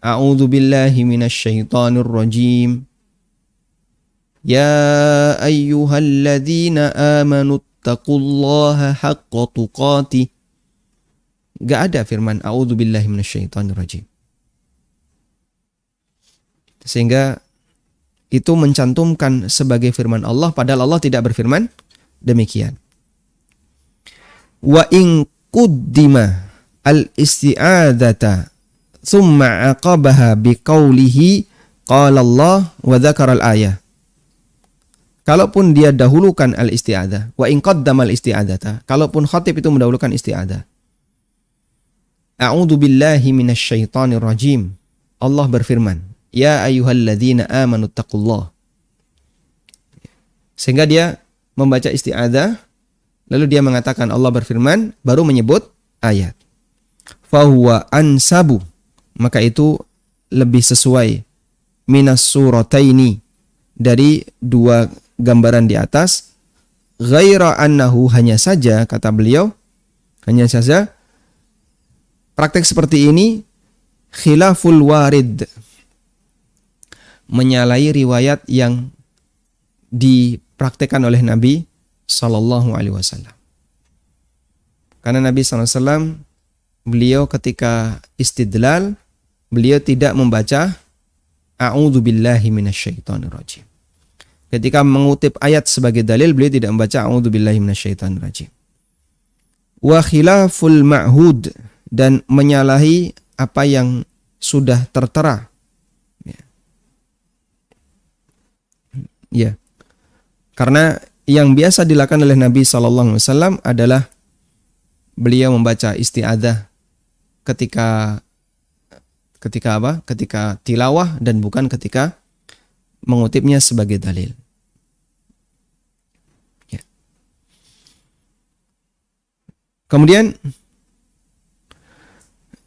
a'udzu billahi minasyaitonir rajim. Ya ayyuhalladzina amanu taqullaha haqqa tuqatih. Gak ada firman a'udzu billahi minasyaitonir rajim. Sehingga itu mencantumkan sebagai firman Allah padahal Allah tidak berfirman demikian. Wa in quddima al-isti'adzata thumma aqabaha biqaulihi qala Allah wa dzakara al-ayah. Kalaupun dia dahulukan al-isti'adzah, wa in qaddama al-isti'adzata, kalaupun khatib itu mendahulukan isti'adzah, a'udzu billahi minasyaitonir rajim, Allah berfirman, ya ayyuhalladzina amanu taqullah. Sehingga dia membaca isti'adzah, lalu dia mengatakan Allah berfirman, baru menyebut ayat. Fahuwa ansabu, maka itu lebih sesuai minas surataini, dari dua gambaran di atas. Ghaira annahu, hanya saja kata beliau, hanya saja praktek seperti ini khilaful warid, menyalahi riwayat yang dipraktekkan oleh Nabi sallallahu alaihi wasallam. Karena Nabi sallallahu alaihi wasallam, beliau ketika istidlal, beliau tidak membaca a'udzu billahi minasyaitonir rajim. Ketika mengutip ayat sebagai dalil, beliau tidak membaca a'udzu billahi minasyaitonir rajim. Wa khilaful ma'hud, dan menyalahi apa yang sudah tertera. Ya. Karena yang biasa dilakukan oleh Nabi SAW adalah beliau membaca isti'adzah ketika apa? Ketika tilawah dan bukan ketika mengutipnya sebagai dalil. Ya. Kemudian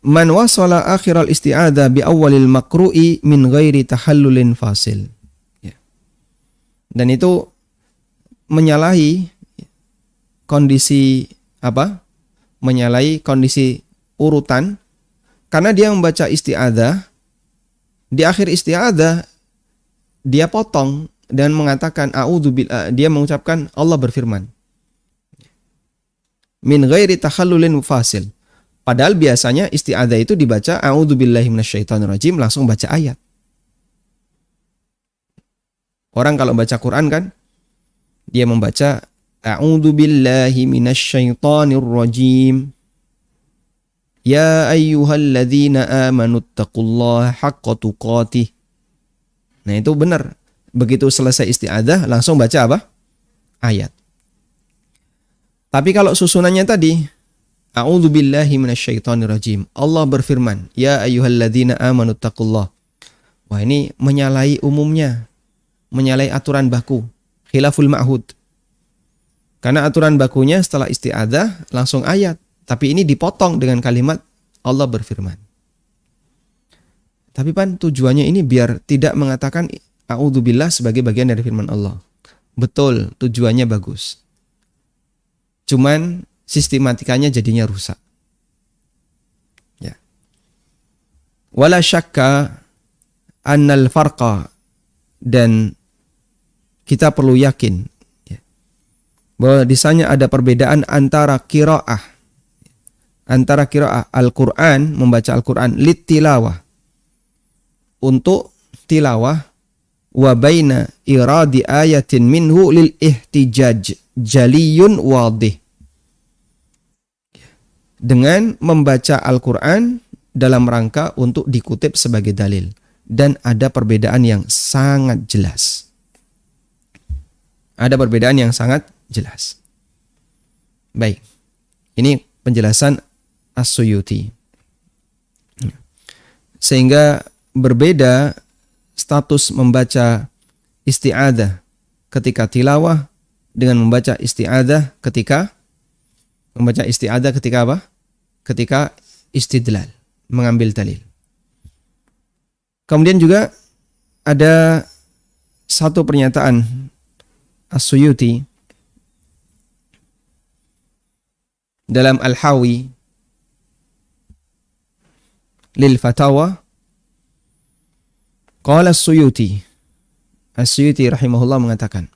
man wasala akhiral isti'adzah bi awwalil makru'i min ghairi tahallulin fasil. Ya. Dan itu menyalahi kondisi apa? Menyalahi kondisi urutan karena dia membaca isti'adzah di akhir isti'adzah dia potong dan mengatakan a'udzubillah, dia mengucapkan Allah berfirman. Min ghairi tahallulin fasil. Padahal biasanya isti'adzah itu dibaca a'udzubillahi minasyaitonirrajim langsung baca ayat. Orang kalau baca Quran kan dia membaca a'udzubillahi minasyaitonirrajim. Ya ayyuhalladzina amanuttaqullaha haqqa tuqatih. Nah itu benar. Begitu selesai isti'adzah langsung baca apa? Ayat. Tapi kalau susunannya tadi a'udzubillahi minasyaitonirrajim. Allah berfirman, ya ayyuhalladzina amanuttaqullaha. Wah ini menyalahi umumnya. Menyalahi aturan baku. Khilaful ma'hud. Karena aturan bakunya setelah isti'adzah langsung ayat. Tapi ini dipotong dengan kalimat Allah berfirman. Tapi Pan tujuannya ini biar tidak mengatakan a'udzubillah sebagai bagian dari firman Allah. Betul, tujuannya bagus. Cuman sistematikanya jadinya rusak. Ya. Wala syakka annal farqa, dan kita perlu yakin ya, bahwa di sana ada perbedaan antara qiraah Al-Quran, membaca Al-Quran littilawah, untuk tilawah, wa baina iradi ayatin minhu lil ihtijaj jaliyun wadih, dengan membaca Al-Quran dalam rangka untuk dikutip sebagai dalil, dan ada perbedaan yang sangat jelas. Ada perbedaan yang sangat jelas. Baik, ini penjelasan As-Suyuti. Sehingga berbeda status membaca isti'adzah ketika tilawah dengan membaca isti'adzah ketika apa? Ketika istidlal, mengambil dalil. Kemudian juga ada satu pernyataan As-Suyuti dalam Al-Hawi lil Fatawa. Qala As-Suyuti rahimahullah mengatakan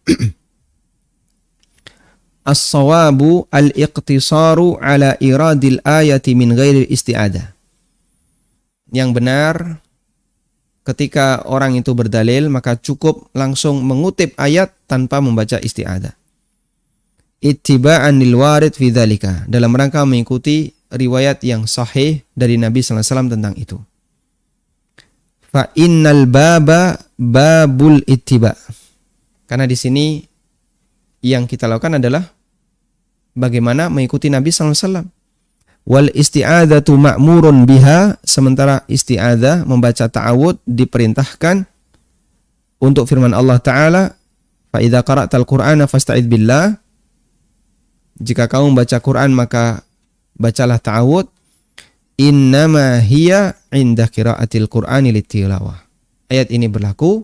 as-sawabu al-iqtisaru ala iradil ayati min ghairi isti'adah. Yang benar, ketika orang itu berdalil maka cukup langsung mengutip ayat tanpa membaca isti'adah. Ittiba'an lil warid fi dzalika, dalam rangka mengikuti riwayat yang sahih dari Nabi sallallahu alaihi wasallam tentang itu. Fa innal baba babul ittiba. Karena di sini yang kita lakukan adalah bagaimana mengikuti Nabi sallallahu alaihi wasallam. Wal isti'adzatu ma'murun biha, sementara isti'adzah membaca ta'awud diperintahkan untuk firman Allah Ta'ala, fa idza qara'tal Qur'ana fasta'idz billah. Jika kamu membaca Quran maka bacalah ta'awud. Innama hiya inda qiraatil Qur'ani litilawah. Ayat ini berlaku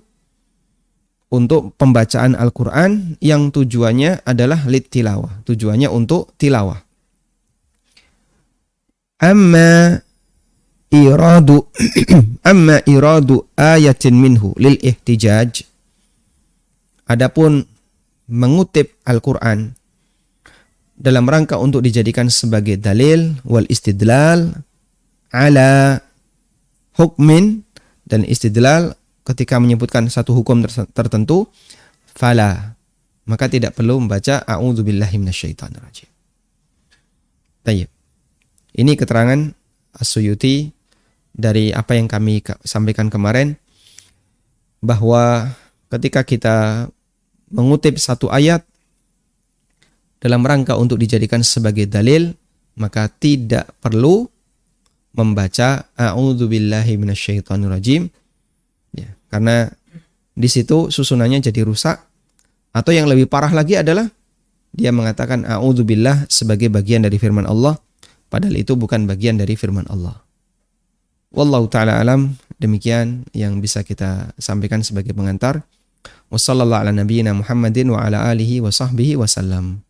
untuk pembacaan Al-Quran yang tujuannya adalah litilawah, tujuannya untuk tilawah. Amma iradu ayatin minhu lil ihtijaj. Adapun mengutip Al-Quran dalam rangka untuk dijadikan sebagai dalil wal istidlal ala hukmin, dan istidlal ketika menyebutkan satu hukum tertentu, fala, maka tidak perlu membaca a'udzubillahi minasyaitonirrajim. Baik. Ini keterangan As-Suyuti dari apa yang kami sampaikan kemarin, bahwa ketika kita mengutip satu ayat dalam rangka untuk dijadikan sebagai dalil, maka tidak perlu membaca a'udzubillahi minasyaitonirrajim, ya, karena di situ susunannya jadi rusak. Atau yang lebih parah lagi adalah dia mengatakan a'udzubillah sebagai bagian dari firman Allah, padahal itu bukan bagian dari firman Allah. Wallahu ta'ala alam, demikian yang bisa kita sampaikan sebagai pengantar. Wassallallahu ala nabiyyina Muhammadin wa ala alihi wa sahbihi wasallam.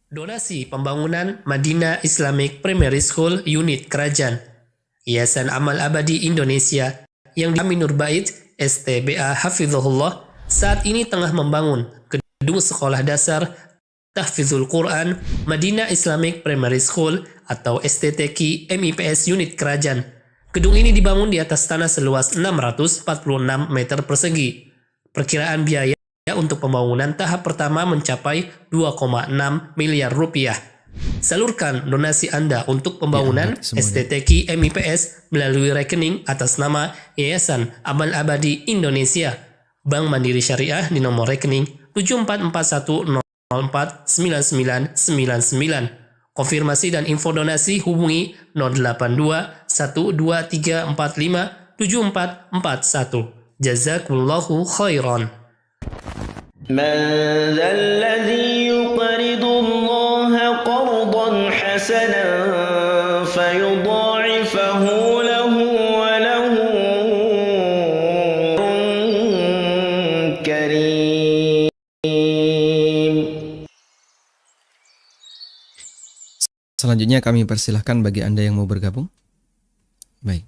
Donasi pembangunan Madinah Islamic Primary School Unit Kerajaan Yayasan Amal Abadi Indonesia yang di Aminur Bait STBA Hafizahullah saat ini tengah membangun gedung sekolah dasar Tahfizul Quran Madinah Islamic Primary School atau STTQ MIPS Unit Kerajaan. Gedung ini dibangun di atas tanah seluas 646 meter persegi. Perkiraan biaya untuk pembangunan tahap pertama mencapai 2,6 miliar rupiah. Salurkan donasi Anda untuk pembangunan STTQ MIPS melalui rekening atas nama Yayasan Amal Abadi Indonesia, Bank Mandiri Syariah di nomor rekening 7441049999. Konfirmasi dan info donasi hubungi 082 12345 7441. Jazakumullahu khairan. من ذا الذي يقرض الله قرضا حسنا فيضاعفه له وله كريم. Selanjutnya kami persilahkan bagi Anda yang mau bergabung. Baik,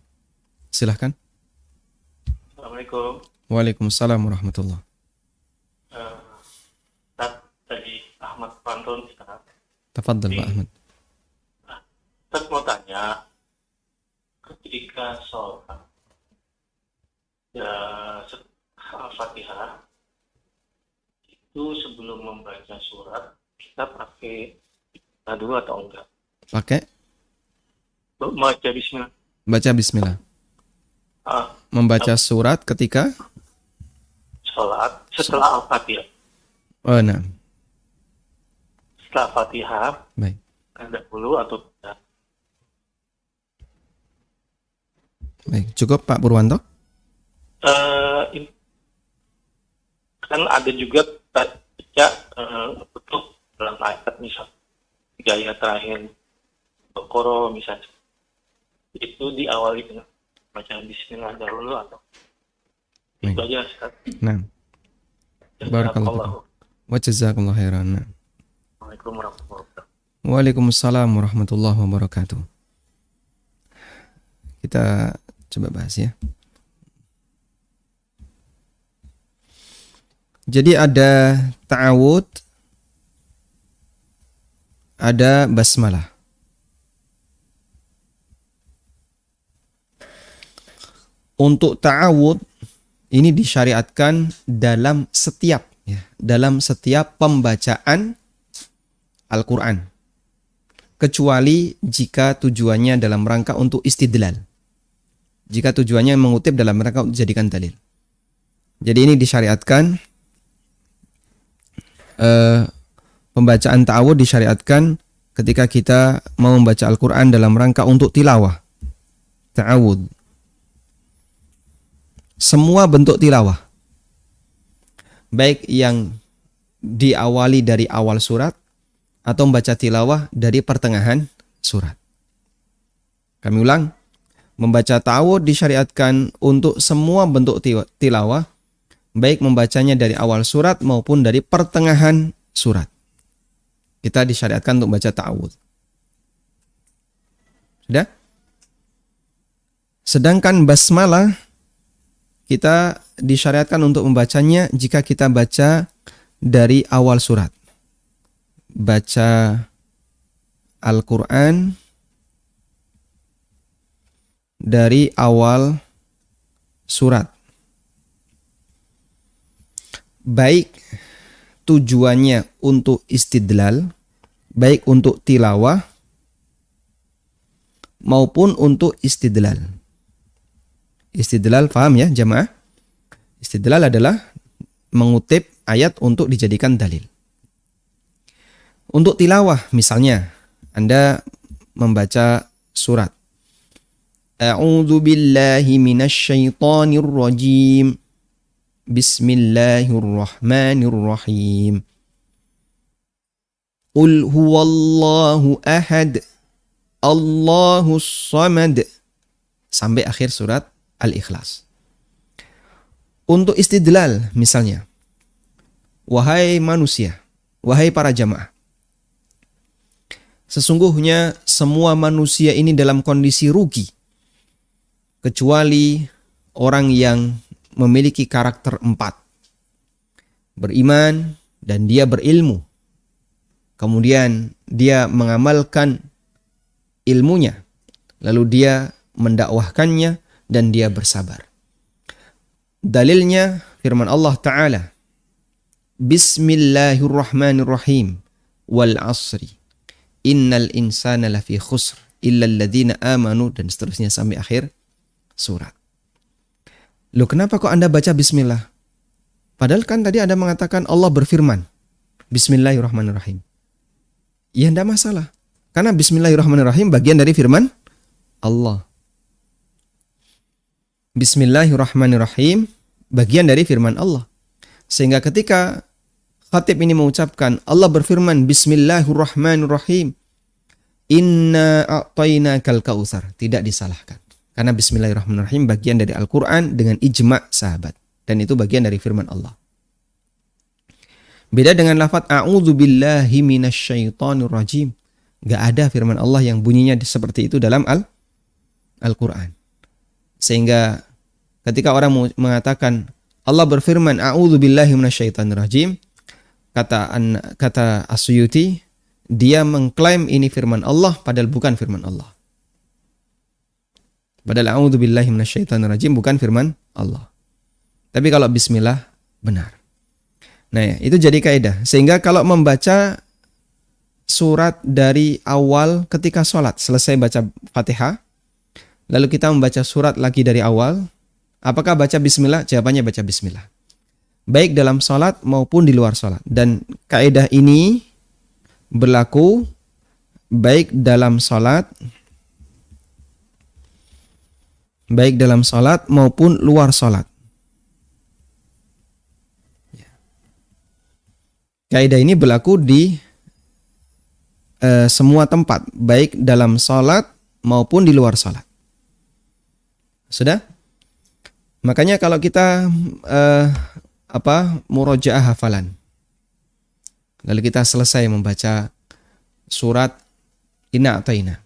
silahkan. Assalamualaikum. Waalaikumsalam warahmatullahi. Tadi Ahmad Pantun, Ustaz. Tafadhal Pak Ahmad. Ustaz mau tanya, ketika sholat ya, Al-Fatihah itu sebelum membaca surat kita pakai dulu atau enggak? Pakai Baca Bismillah. baca bismillah. Membaca surat ketika Sholat setelah Al-Fatihah. oh nah. Setelah Fatihah Baik. ada dulu atau tidak? Baik, cukup Pak Purwanto? Kan ada juga baca untuk dalam ayat misal 3 ayat terakhir Baqarah misalnya itu diawali dengan baca Bismillah dahulu atau Baik. itu aja Ustaz. Nah, barakallahu. Wa jazakumullahu khairan. Nah. Assalamualaikum warahmatullahi wabarakatuh. Waalaikumsalam warahmatullahi wabarakatuh. Kita coba bahas ya. Jadi ada ta'awud, ada basmalah. Untuk ta'awud ini disyariatkan dalam setiap pembacaan Al-Quran, kecuali jika tujuannya dalam rangka untuk istidlal. Jika tujuannya mengutip dalam rangka untuk dijadikan dalil. Jadi ini disyariatkan, pembacaan ta'awud disyariatkan ketika kita mau membaca Al-Quran dalam rangka untuk tilawah. Ta'awud. Semua bentuk tilawah, baik yang diawali dari awal surat atau membaca tilawah dari pertengahan surat. Kami ulang, membaca ta'awud disyariatkan untuk semua bentuk tilawah, baik membacanya dari awal surat maupun dari pertengahan surat. Kita disyariatkan untuk baca ta'awud. Sudah? Sedangkan basmalah kita disyariatkan untuk membacanya jika kita baca dari awal surat. Baca Al-Quran dari awal surat. Baik tujuannya untuk istidlal, baik untuk tilawah, maupun untuk istidlal. Istidlal, paham ya jamaah? Istidlal adalah mengutip ayat untuk dijadikan dalil. Untuk tilawah misalnya, Anda membaca surat. A'udzu billahi minasy syaithanir rajim. Bismillahirrahmanirrahim. Qul huwallahu ahad. Allahus samad. Sampai akhir surat Al-Ikhlas. Untuk istidlal misalnya. Wahai manusia, wahai para jamaah. Sesungguhnya semua manusia ini dalam kondisi rugi. Kecuali orang yang memiliki karakter 4. Beriman dan dia berilmu. Kemudian dia mengamalkan ilmunya. Lalu dia mendakwahkannya dan dia bersabar. Dalilnya firman Allah Ta'ala. Bismillahirrahmanirrahim. Wal asri. Innal insana lafi khusr. Illa alladhina amanu. Dan seterusnya sampai akhir surat. Loh, kenapa kok Anda baca bismillah? Padahal kan tadi Anda mengatakan Allah berfirman. Bismillahirrahmanirrahim. Ya tidak masalah. Karena bismillahirrahmanirrahim bagian dari firman Allah. Bismillahirrahmanirrahim bagian dari firman Allah. Sehingga ketika khatib ini mengucapkan Allah berfirman Bismillahirrahmanirrahim. Inna a'tainakal kautsar. Tidak disalahkan. Karena Bismillahirrahmanirrahim bagian dari Al-Quran dengan ijma' sahabat. Dan itu bagian dari firman Allah. Beda dengan lafaz A'udzu billahi minasyaitonir rajim. Gak ada firman Allah yang bunyinya seperti itu dalam Al-Quran. Sehingga ketika orang mengatakan Allah berfirman A'udzu billahi minasyaitonir rajim, kata As-Suyuti, dia mengklaim ini firman Allah padahal bukan firman Allah. Padahal a'udzu billahi minasyaitonir rajim bukan firman Allah. Tapi kalau bismillah benar. Nah, ya, itu jadi kaidah. Sehingga kalau membaca surat dari awal ketika sholat, selesai baca Fatihah, lalu kita membaca surat lagi dari awal, apakah baca bismillah? Jawabannya baca bismillah. Baik dalam sholat maupun di luar sholat. Dan kaidah ini berlaku baik dalam sholat maupun luar sholat. Kaidah ini berlaku di semua tempat, baik dalam sholat maupun di luar sholat. Sudah? Makanya kalau kita murojaah hafalan, lalu kita selesai membaca surat Inna A'taina.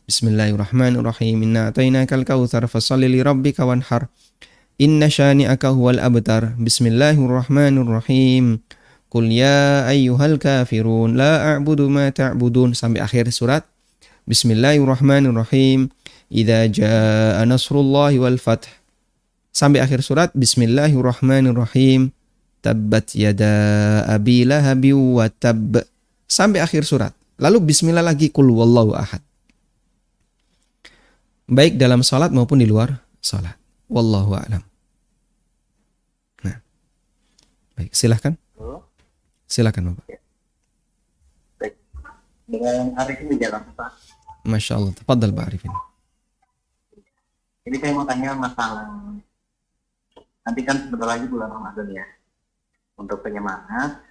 Bismillahirrahmanirrahim. Inna a'tainakal kautsar fasholli li rabbika wanhar. Inna syani'aka huwal abtar. Bismillahirrahmanirrahim. Qul ya ayyuhal kafirun la a'budu ma ta'budun sampai akhir surat. Bismillahirrahmanirrahim. Idza jaa nasrullahi wal fath. Sampai akhir surat. Bismillahirrahmanirrahim. Tabbat yada abi lahabi wa tabb. Sampai akhir surat. Lalu bismillah lagi, qul wallahu ahad. Baik dalam salat maupun di luar salat. Wallahu a'lam. Nah. Baik, silahkan. Silakan Bapak. Baik. Dengan Arifin di jalan Pak. Masya Allah. Tafadhal Pak Arifin. Ini saya mau tanya masalah. Nanti kan sebentar lagi bulan Ramadan ya. Untuk penyemangat,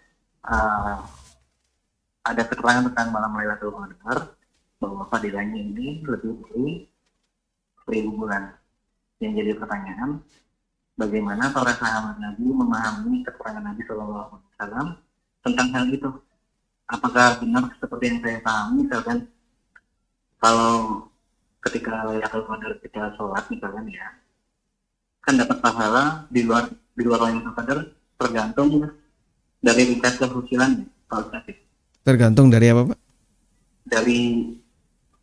ada keterangan tentang malam Lailatul Qadar bahwa fadilahnya ini lebih dari 1000 bulan. Yang jadi pertanyaan, bagaimana para sahabat Nabi memahami keterangan Nabi SAW tentang hal itu? Apakah benar seperti yang saya pahami, misalkan kalau ketika Lailatul Qadar kita sholat misalkan ya, kan dapat pahala di luar Lailatul Qadar tergantung dari tingkat kehusulan Pak Ustaz. Tergantung dari apa Pak? Dari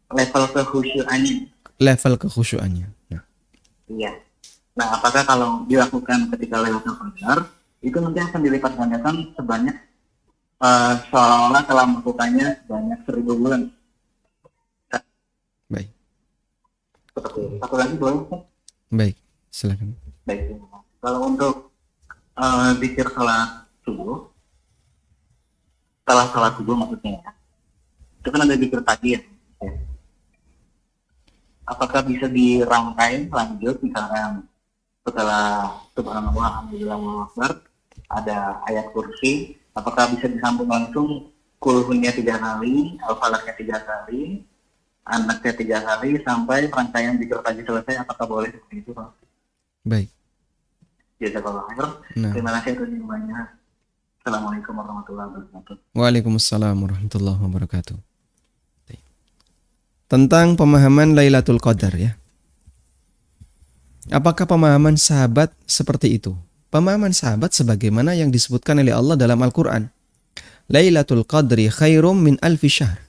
level kehusuannya. Level kekhusyuannya. Nah. Iya. Nah, apakah kalau dilakukan ketika Lailatul Qadar itu nanti akan dilipat gandakan sebanyak seolah telah melakukannya sebanyak 1000 bulan? Baik. Seperti itu. Satu lagi boleh? Baik, silakan. Baik. Kalau untuk zikir salat subuh, setelah sholat subuh maksudnya ya, itu kan ada zikir pagi ya. Apakah bisa dirangkai lanjut, misalkan setelah subhanallah, alhamdulillah, Allahu akbar, ada ayat kursi, apakah bisa disambung langsung kulhunya 3 kali, al-falaknya 3 kali, anaknya 3 kali, sampai rangkaian zikir pagi selesai? Apakah boleh seperti itu, Pak? Baik. Jazakallahu khair. Nah. Terima kasih atas jawabannya. Assalamualaikum warahmatullahi wabarakatuh. Waalaikumsalam warahmatullahi wabarakatuh. Tentang pemahaman Lailatul Qadar ya. Apakah pemahaman sahabat seperti itu? Pemahaman sahabat sebagaimana yang disebutkan oleh Allah dalam Al-Quran. Lailatul Qadri khairum min alfi syahr.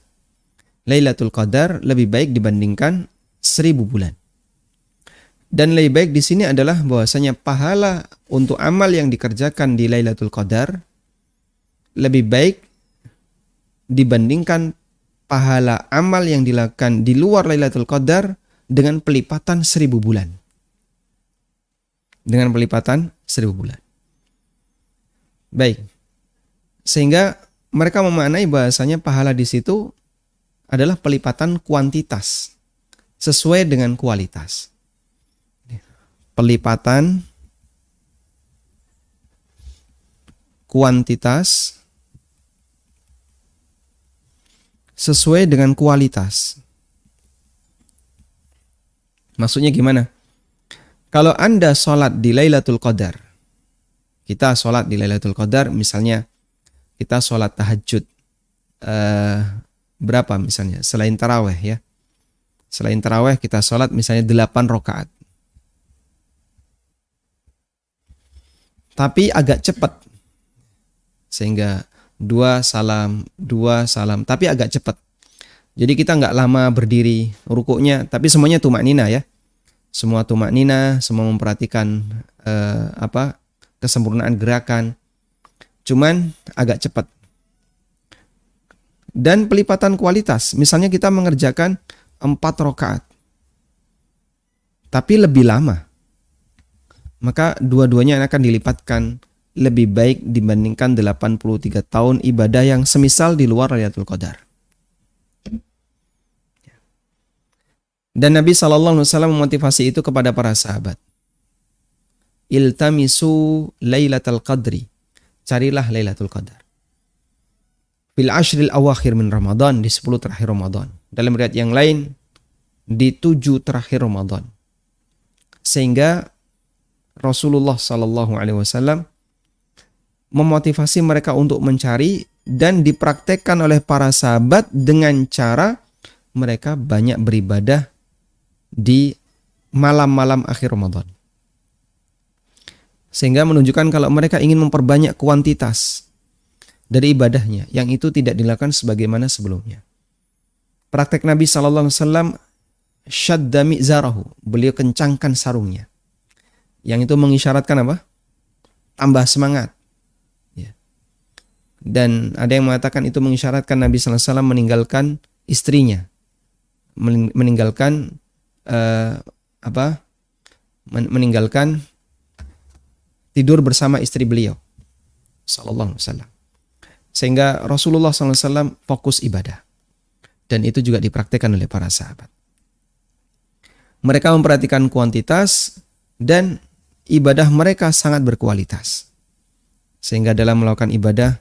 Lailatul Qadar lebih baik dibandingkan 1000 bulan. Dan lebih baik di sini adalah bahwasanya pahala untuk amal yang dikerjakan di Lailatul Qadar lebih baik dibandingkan pahala amal yang dilakukan di luar Lailatul Qadar dengan pelipatan 1000 bulan. Dengan pelipatan 1000 bulan. Baik. Sehingga mereka memaknai bahasanya pahala di situ adalah pelipatan kuantitas sesuai dengan kualitas. Pelipatan kuantitas sesuai dengan kualitas. Maksudnya gimana? Kalau Anda sholat di Lailatul Qadar, kita sholat di Lailatul Qadar, misalnya kita sholat tahajud berapa misalnya, selain taraweh ya. Selain taraweh kita sholat misalnya 8 rakaat. Tapi agak cepat. Sehingga 2 salam, tapi agak cepat. Jadi kita nggak lama berdiri rukuknya, tapi semuanya tumaknina ya. Semua tumaknina, semua memperhatikan kesempurnaan gerakan. Cuman agak cepat. Dan pelipatan kualitas, misalnya kita mengerjakan 4 rakaat, tapi lebih lama. Maka dua-duanya akan dilipatkan lebih baik dibandingkan 83 tahun ibadah yang semisal di luar Lailatul Qadar. Dan Nabi SAW memotivasi itu kepada para sahabat. Iltamisu Lailatul Qadri. Carilah Lailatul Qadar. Fil ashril awakhir min Ramadan, di 10 terakhir Ramadan. Dalam riwayat yang lain, di 7 terakhir Ramadan. Sehingga Rasulullah SAW memotivasi mereka untuk mencari dan dipraktekkan oleh para sahabat dengan cara mereka banyak beribadah di malam-malam akhir Ramadan. Sehingga menunjukkan kalau mereka ingin memperbanyak kuantitas dari ibadahnya, yang itu tidak dilakukan sebagaimana sebelumnya. Praktek Nabi SAW, syadda mi'zarahu, beliau kencangkan sarungnya. Yang itu mengisyaratkan apa? Tambah semangat. Dan ada yang mengatakan itu mengisyaratkan Nabi SAW meninggalkan istrinya, meninggalkan meninggalkan tidur bersama istri beliau, Sallallahu Alaihi Wasallam. Sehingga Rasulullah SAW fokus ibadah, dan itu juga dipraktikkan oleh para sahabat. Mereka memperhatikan kuantitas dan ibadah mereka sangat berkualitas, sehingga dalam melakukan ibadah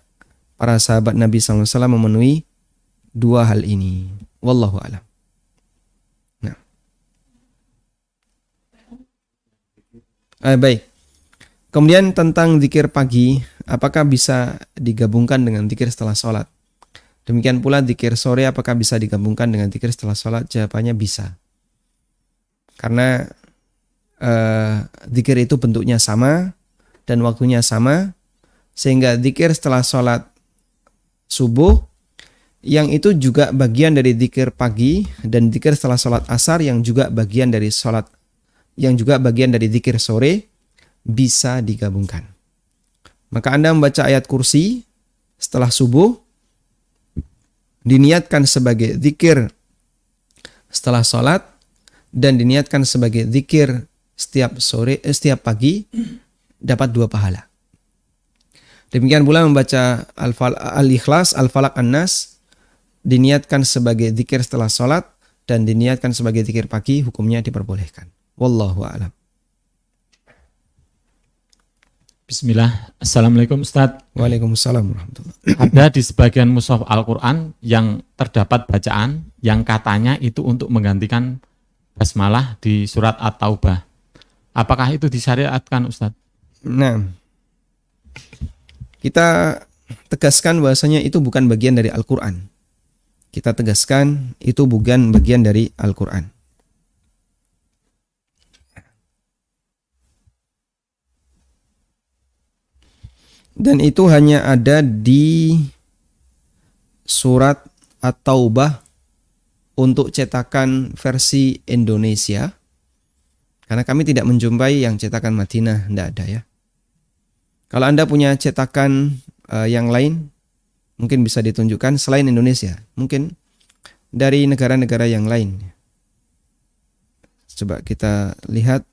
para sahabat Nabi SAW memenuhi 2 hal ini. Wallahu a'lam. Nah. Baik. Kemudian tentang zikir pagi, apakah bisa digabungkan dengan zikir setelah sholat? Demikian pula zikir sore, apakah bisa digabungkan dengan zikir setelah sholat? Jawabannya bisa. Karena zikir itu bentuknya sama dan waktunya sama, sehingga zikir setelah sholat subuh yang itu juga bagian dari zikir pagi, dan zikir setelah sholat asar yang juga bagian dari zikir sore bisa digabungkan. Maka Anda membaca ayat kursi setelah subuh diniatkan sebagai zikir setelah sholat, dan diniatkan sebagai zikir setiap pagi, dapat 2 pahala. Demikian pula membaca Al-Ikhlas, Al-Falaq, An-Nas diniatkan sebagai zikir setelah sholat dan diniatkan sebagai zikir pagi, hukumnya diperbolehkan. Wallahu a'lam. Bismillah. Assalamualaikum Ustadz. Waalaikumsalam warahmatullahi. Ada di sebagian mushaf Al-Quran yang terdapat bacaan yang katanya itu untuk menggantikan basmalah di surat At-Taubah. Apakah itu disyariatkan Ustadz? Nah, kita tegaskan bahwasanya itu bukan bagian dari Al-Quran. Kita tegaskan itu bukan bagian dari Al-Quran. Dan itu hanya ada di surat At-Taubah untuk cetakan versi Indonesia. Karena kami tidak menjumpai yang cetakan Madinah, tidak ada ya. Kalau Anda punya cetakan yang lain, mungkin bisa ditunjukkan selain Indonesia. Mungkin dari negara-negara yang lain. Coba kita lihat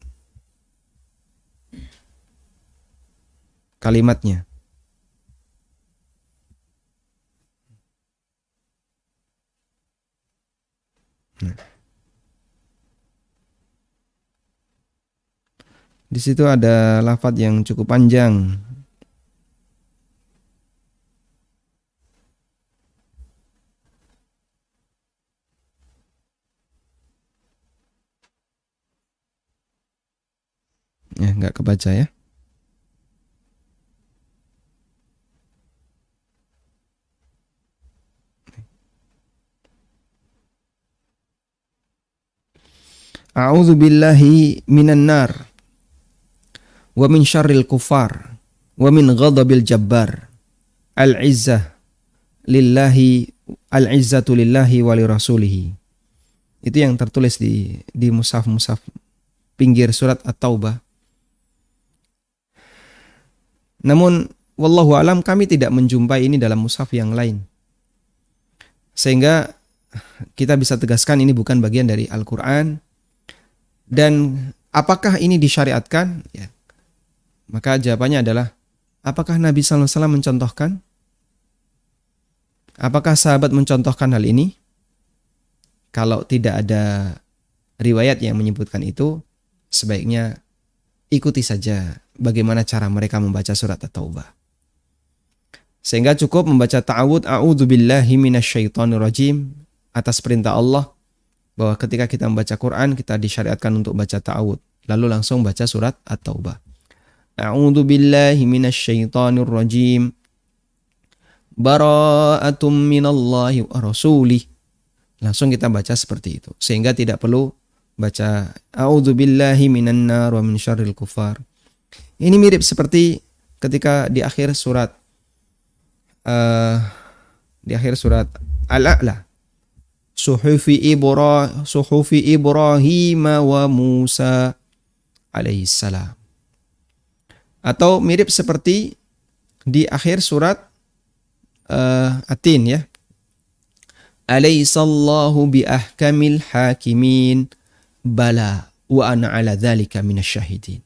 kalimatnya. Di situ ada lafadz yang cukup panjang. Ya, nggak kebaca ya. A'udzu billahi minan nar wa min syarril kufar wa min ghadabil jabbar. Al-izzah lillahi, al-izzatu lillahi wa li rasulih. Itu yang tertulis di mushaf-mushaf pinggir surat At-Taubah. Namun wallahu alam kami tidak menjumpai ini dalam mushaf yang lain. Sehingga kita bisa tegaskan ini bukan bagian dari Al-Qur'an. Dan apakah ini disyariatkan? Ya. Maka jawabannya adalah, apakah Nabi SAW mencontohkan? Apakah sahabat mencontohkan hal ini? Kalau tidak ada riwayat yang menyebutkan itu, sebaiknya ikuti saja bagaimana cara mereka membaca surat At-Taubah. Sehingga cukup membaca ta'awud, a'udzu billahi minasyaitonir rajim, atas perintah Allah, bahwa ketika kita membaca Quran, kita disyariatkan untuk baca ta'awud. Lalu langsung baca surat At-Taubah. A'udzu billahi minasyaitonir rajim. Bara'atum minallahi wa rasulih. Langsung kita baca seperti itu. Sehingga tidak perlu baca a'udzu billahi minan nar wa min syarril kufar. Ini mirip seperti ketika di akhir surat Al-A'la. Suhufi Ibrahim wa Musa alaihissalam. Atau mirip seperti di akhir surat At-Tin ya. Alaihissallahu bi ahkamil hakimin bala wa ana ala dzalika minasyahidin.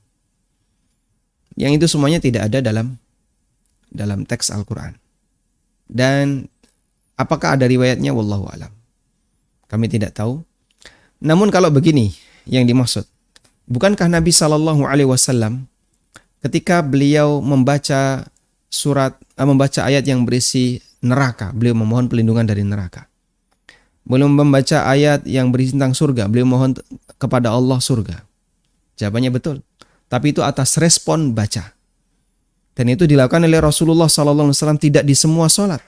Yang itu semuanya tidak ada dalam teks Al-Qur'an. Dan apakah ada riwayatnya wallahu alam. Kami tidak tahu. Namun kalau begini yang dimaksud, bukankah Nabi SAW ketika beliau membaca ayat yang berisi neraka, beliau memohon pelindungan dari neraka. Belum membaca ayat yang berisi tentang surga, beliau mohon kepada Allah surga. Jawabannya betul. Tapi itu atas respon baca. Dan itu dilakukan oleh Rasulullah SAW tidak di semua sholat.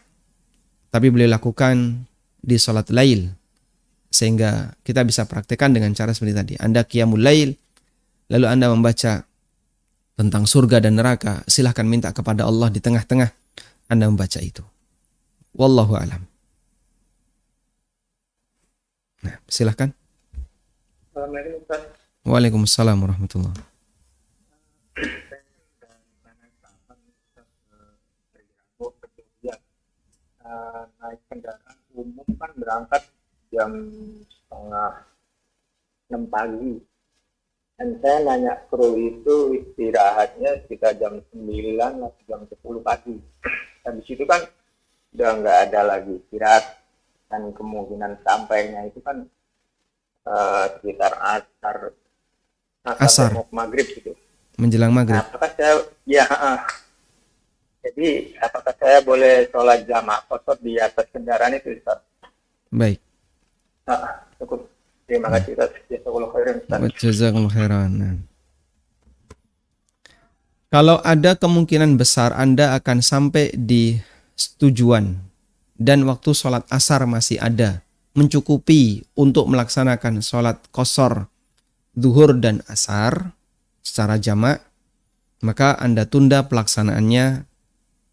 Tapi beliau lakukan di sholat lail. Sehingga kita bisa praktekkan dengan cara seperti tadi. Anda qiyamul lail, lalu Anda membaca tentang surga dan neraka, silahkan minta kepada Allah di tengah-tengah Anda membaca itu. Wallahu alam. Nah, silahkan. Assalamualaikum Ustaz. Waalaikumsalam warahmatullahi. Naik kendaraan umum kan berangkat jam 5:30 pagi. Dan saya nanya kru itu istirahatnya sekitar jam 9 atau jam 10 pagi. Habis itu kan udah nggak ada lagi istirahat. Dan kemungkinan sampainya itu kan sekitar Asar. mau maghrib gitu. Menjelang maghrib. Apakah saya jadi apakah saya boleh sholat jamaah qasar di atas kendaraan itu, Ustaz? Baik. Cukup. Terima kasih, Ustaz. Jazakallahu khairan, Ustaz. Jazakallahu khairan. Nah. Kalau ada kemungkinan besar Anda akan sampai di tujuan dan waktu sholat asar masih ada, mencukupi untuk melaksanakan sholat qasar zuhur dan asar secara jamak, maka Anda tunda pelaksanaannya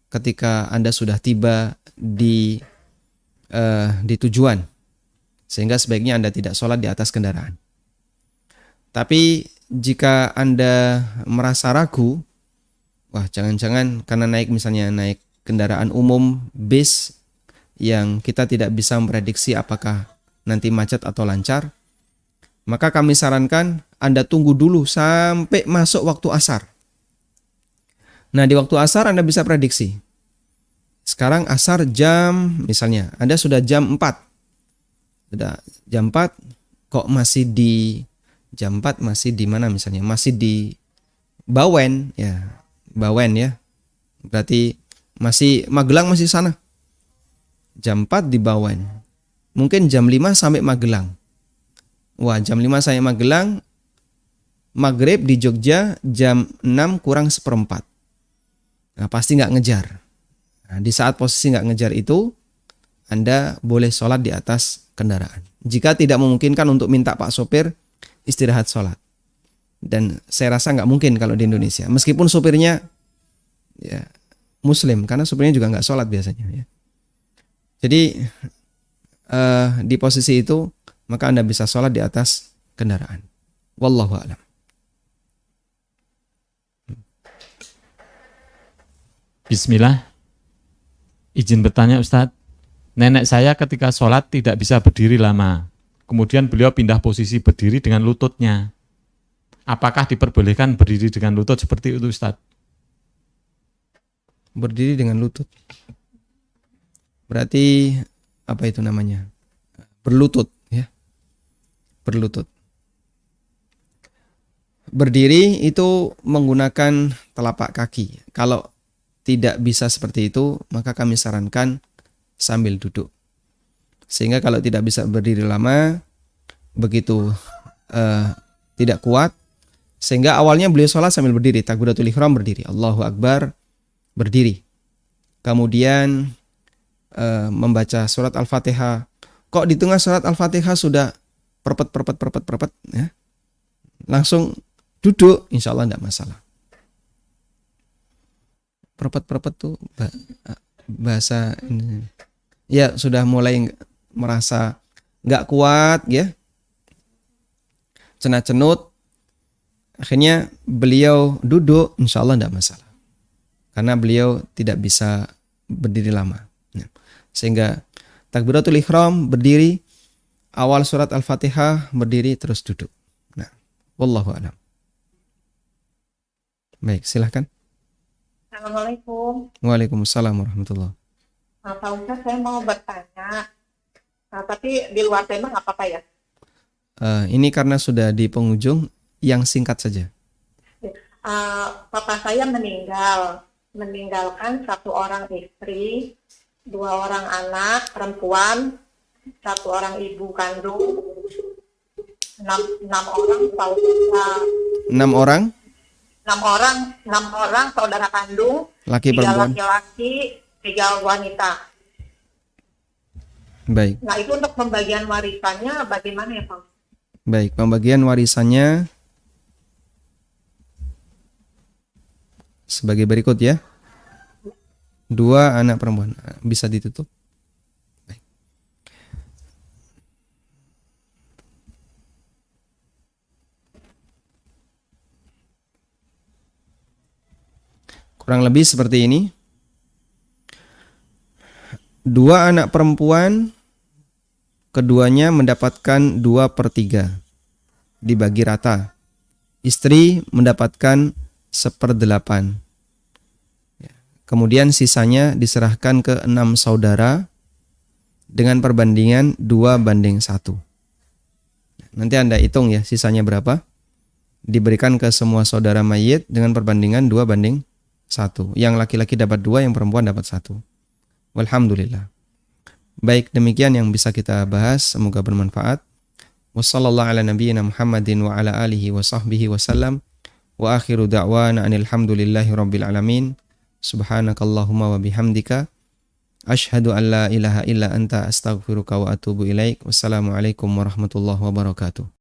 ketika Anda sudah tiba di tujuan, sehingga sebaiknya Anda tidak sholat di atas kendaraan. Tapi jika Anda merasa ragu, wah jangan-jangan karena misalnya naik kendaraan umum, bis yang kita tidak bisa memprediksi apakah nanti macet atau lancar, maka kami sarankan Anda tunggu dulu sampai masuk waktu asar. Nah, di waktu asar Anda bisa prediksi. Sekarang asar jam, misalnya Anda sudah jam 4. Sudah jam 4, kok masih di jam 4 masih di mana misalnya? Masih di Bawen ya. Bawen ya. Berarti masih Magelang masih sana. Jam 4 di Bawen. Mungkin jam 5 sampai Magelang. Wah, jam 5 sampai Magelang. Maghrib di Jogja jam 6 kurang seperempat. Nah, pasti nggak ngejar. Nah, di saat posisi nggak ngejar itu, Anda boleh sholat di atas kendaraan. Jika tidak memungkinkan untuk minta Pak sopir istirahat sholat. Dan saya rasa nggak mungkin kalau di Indonesia. Meskipun sopirnya ya Muslim, karena sopirnya juga nggak sholat biasanya. Ya. Jadi di posisi itu, maka Anda bisa sholat di atas kendaraan. Wallahu a'lam. Bismillah. Izin bertanya Ustadz. Nenek saya ketika sholat tidak bisa berdiri lama. Kemudian beliau pindah posisi berdiri dengan lututnya. Apakah diperbolehkan berdiri dengan lutut seperti itu Ustadz? Berdiri dengan lutut. Berarti apa itu namanya? Berlutut ya. Berlutut. Berdiri itu menggunakan telapak kaki. Kalau tidak bisa seperti itu, maka kami sarankan sambil duduk. Sehingga kalau tidak bisa berdiri lama, begitu tidak kuat, sehingga awalnya beliau sholat sambil berdiri, takbiratul ihram berdiri, Allahu Akbar berdiri. Kemudian membaca surat Al-Fatihah. Kok di tengah surat Al-Fatihah sudah perpet ya. Langsung duduk, insya Allah tidak masalah. Perpet tuh bahasa ini. Ya sudah mulai merasa nggak kuat ya, cenut, akhirnya beliau duduk, insya Allah tidak masalah, karena beliau tidak bisa berdiri lama. Sehingga takbiratul ihram berdiri, awal surat Al-Fatihah berdiri terus duduk. Nah, wallahu a'lam. Baik, silahkan. Assalamualaikum. Waalaikumsalam warahmatullahi. Pak Ustaz, saya mau bertanya. Tapi di luar tema nggak apa-apa ya? Ini karena sudah di penghujung, yang singkat saja. Papa saya meninggalkan 1 orang istri, 2 orang anak perempuan, 1 orang ibu kandung, 6 orang saudara. 6 orang? 6 orang saudara kandung, Laki 3 perempuan. laki-laki, 3 wanita. Baik. Nah, itu untuk pembagian warisannya bagaimana ya Pak? Baik, pembagian warisannya sebagai berikut ya. 2 anak perempuan. Bisa ditutup. Baik. Kurang lebih seperti ini. 2 anak perempuan, keduanya mendapatkan 2/3, dibagi rata. istri mendapatkan 1/8. Kemudian sisanya diserahkan ke 6 saudara dengan perbandingan 2:1. Nanti Anda hitung ya sisanya berapa. Diberikan ke semua saudara mayit dengan perbandingan 2:1. Yang laki-laki dapat 2, yang perempuan dapat 1. Walhamdulillah. Baik, demikian yang bisa kita bahas, semoga bermanfaat. Wassallallahu ala nabiyyina Muhammadin wa ala alihi wa sahbihi wasallam. Wa akhiru da'wana anil hamdulillahi rabbil alamin. Subhanakallahumma wa bihamdika asyhadu an la ilaha illa anta astaghfiruka wa atubu ilaik. Wassalamualaikum warahmatullahi wabarakatuh.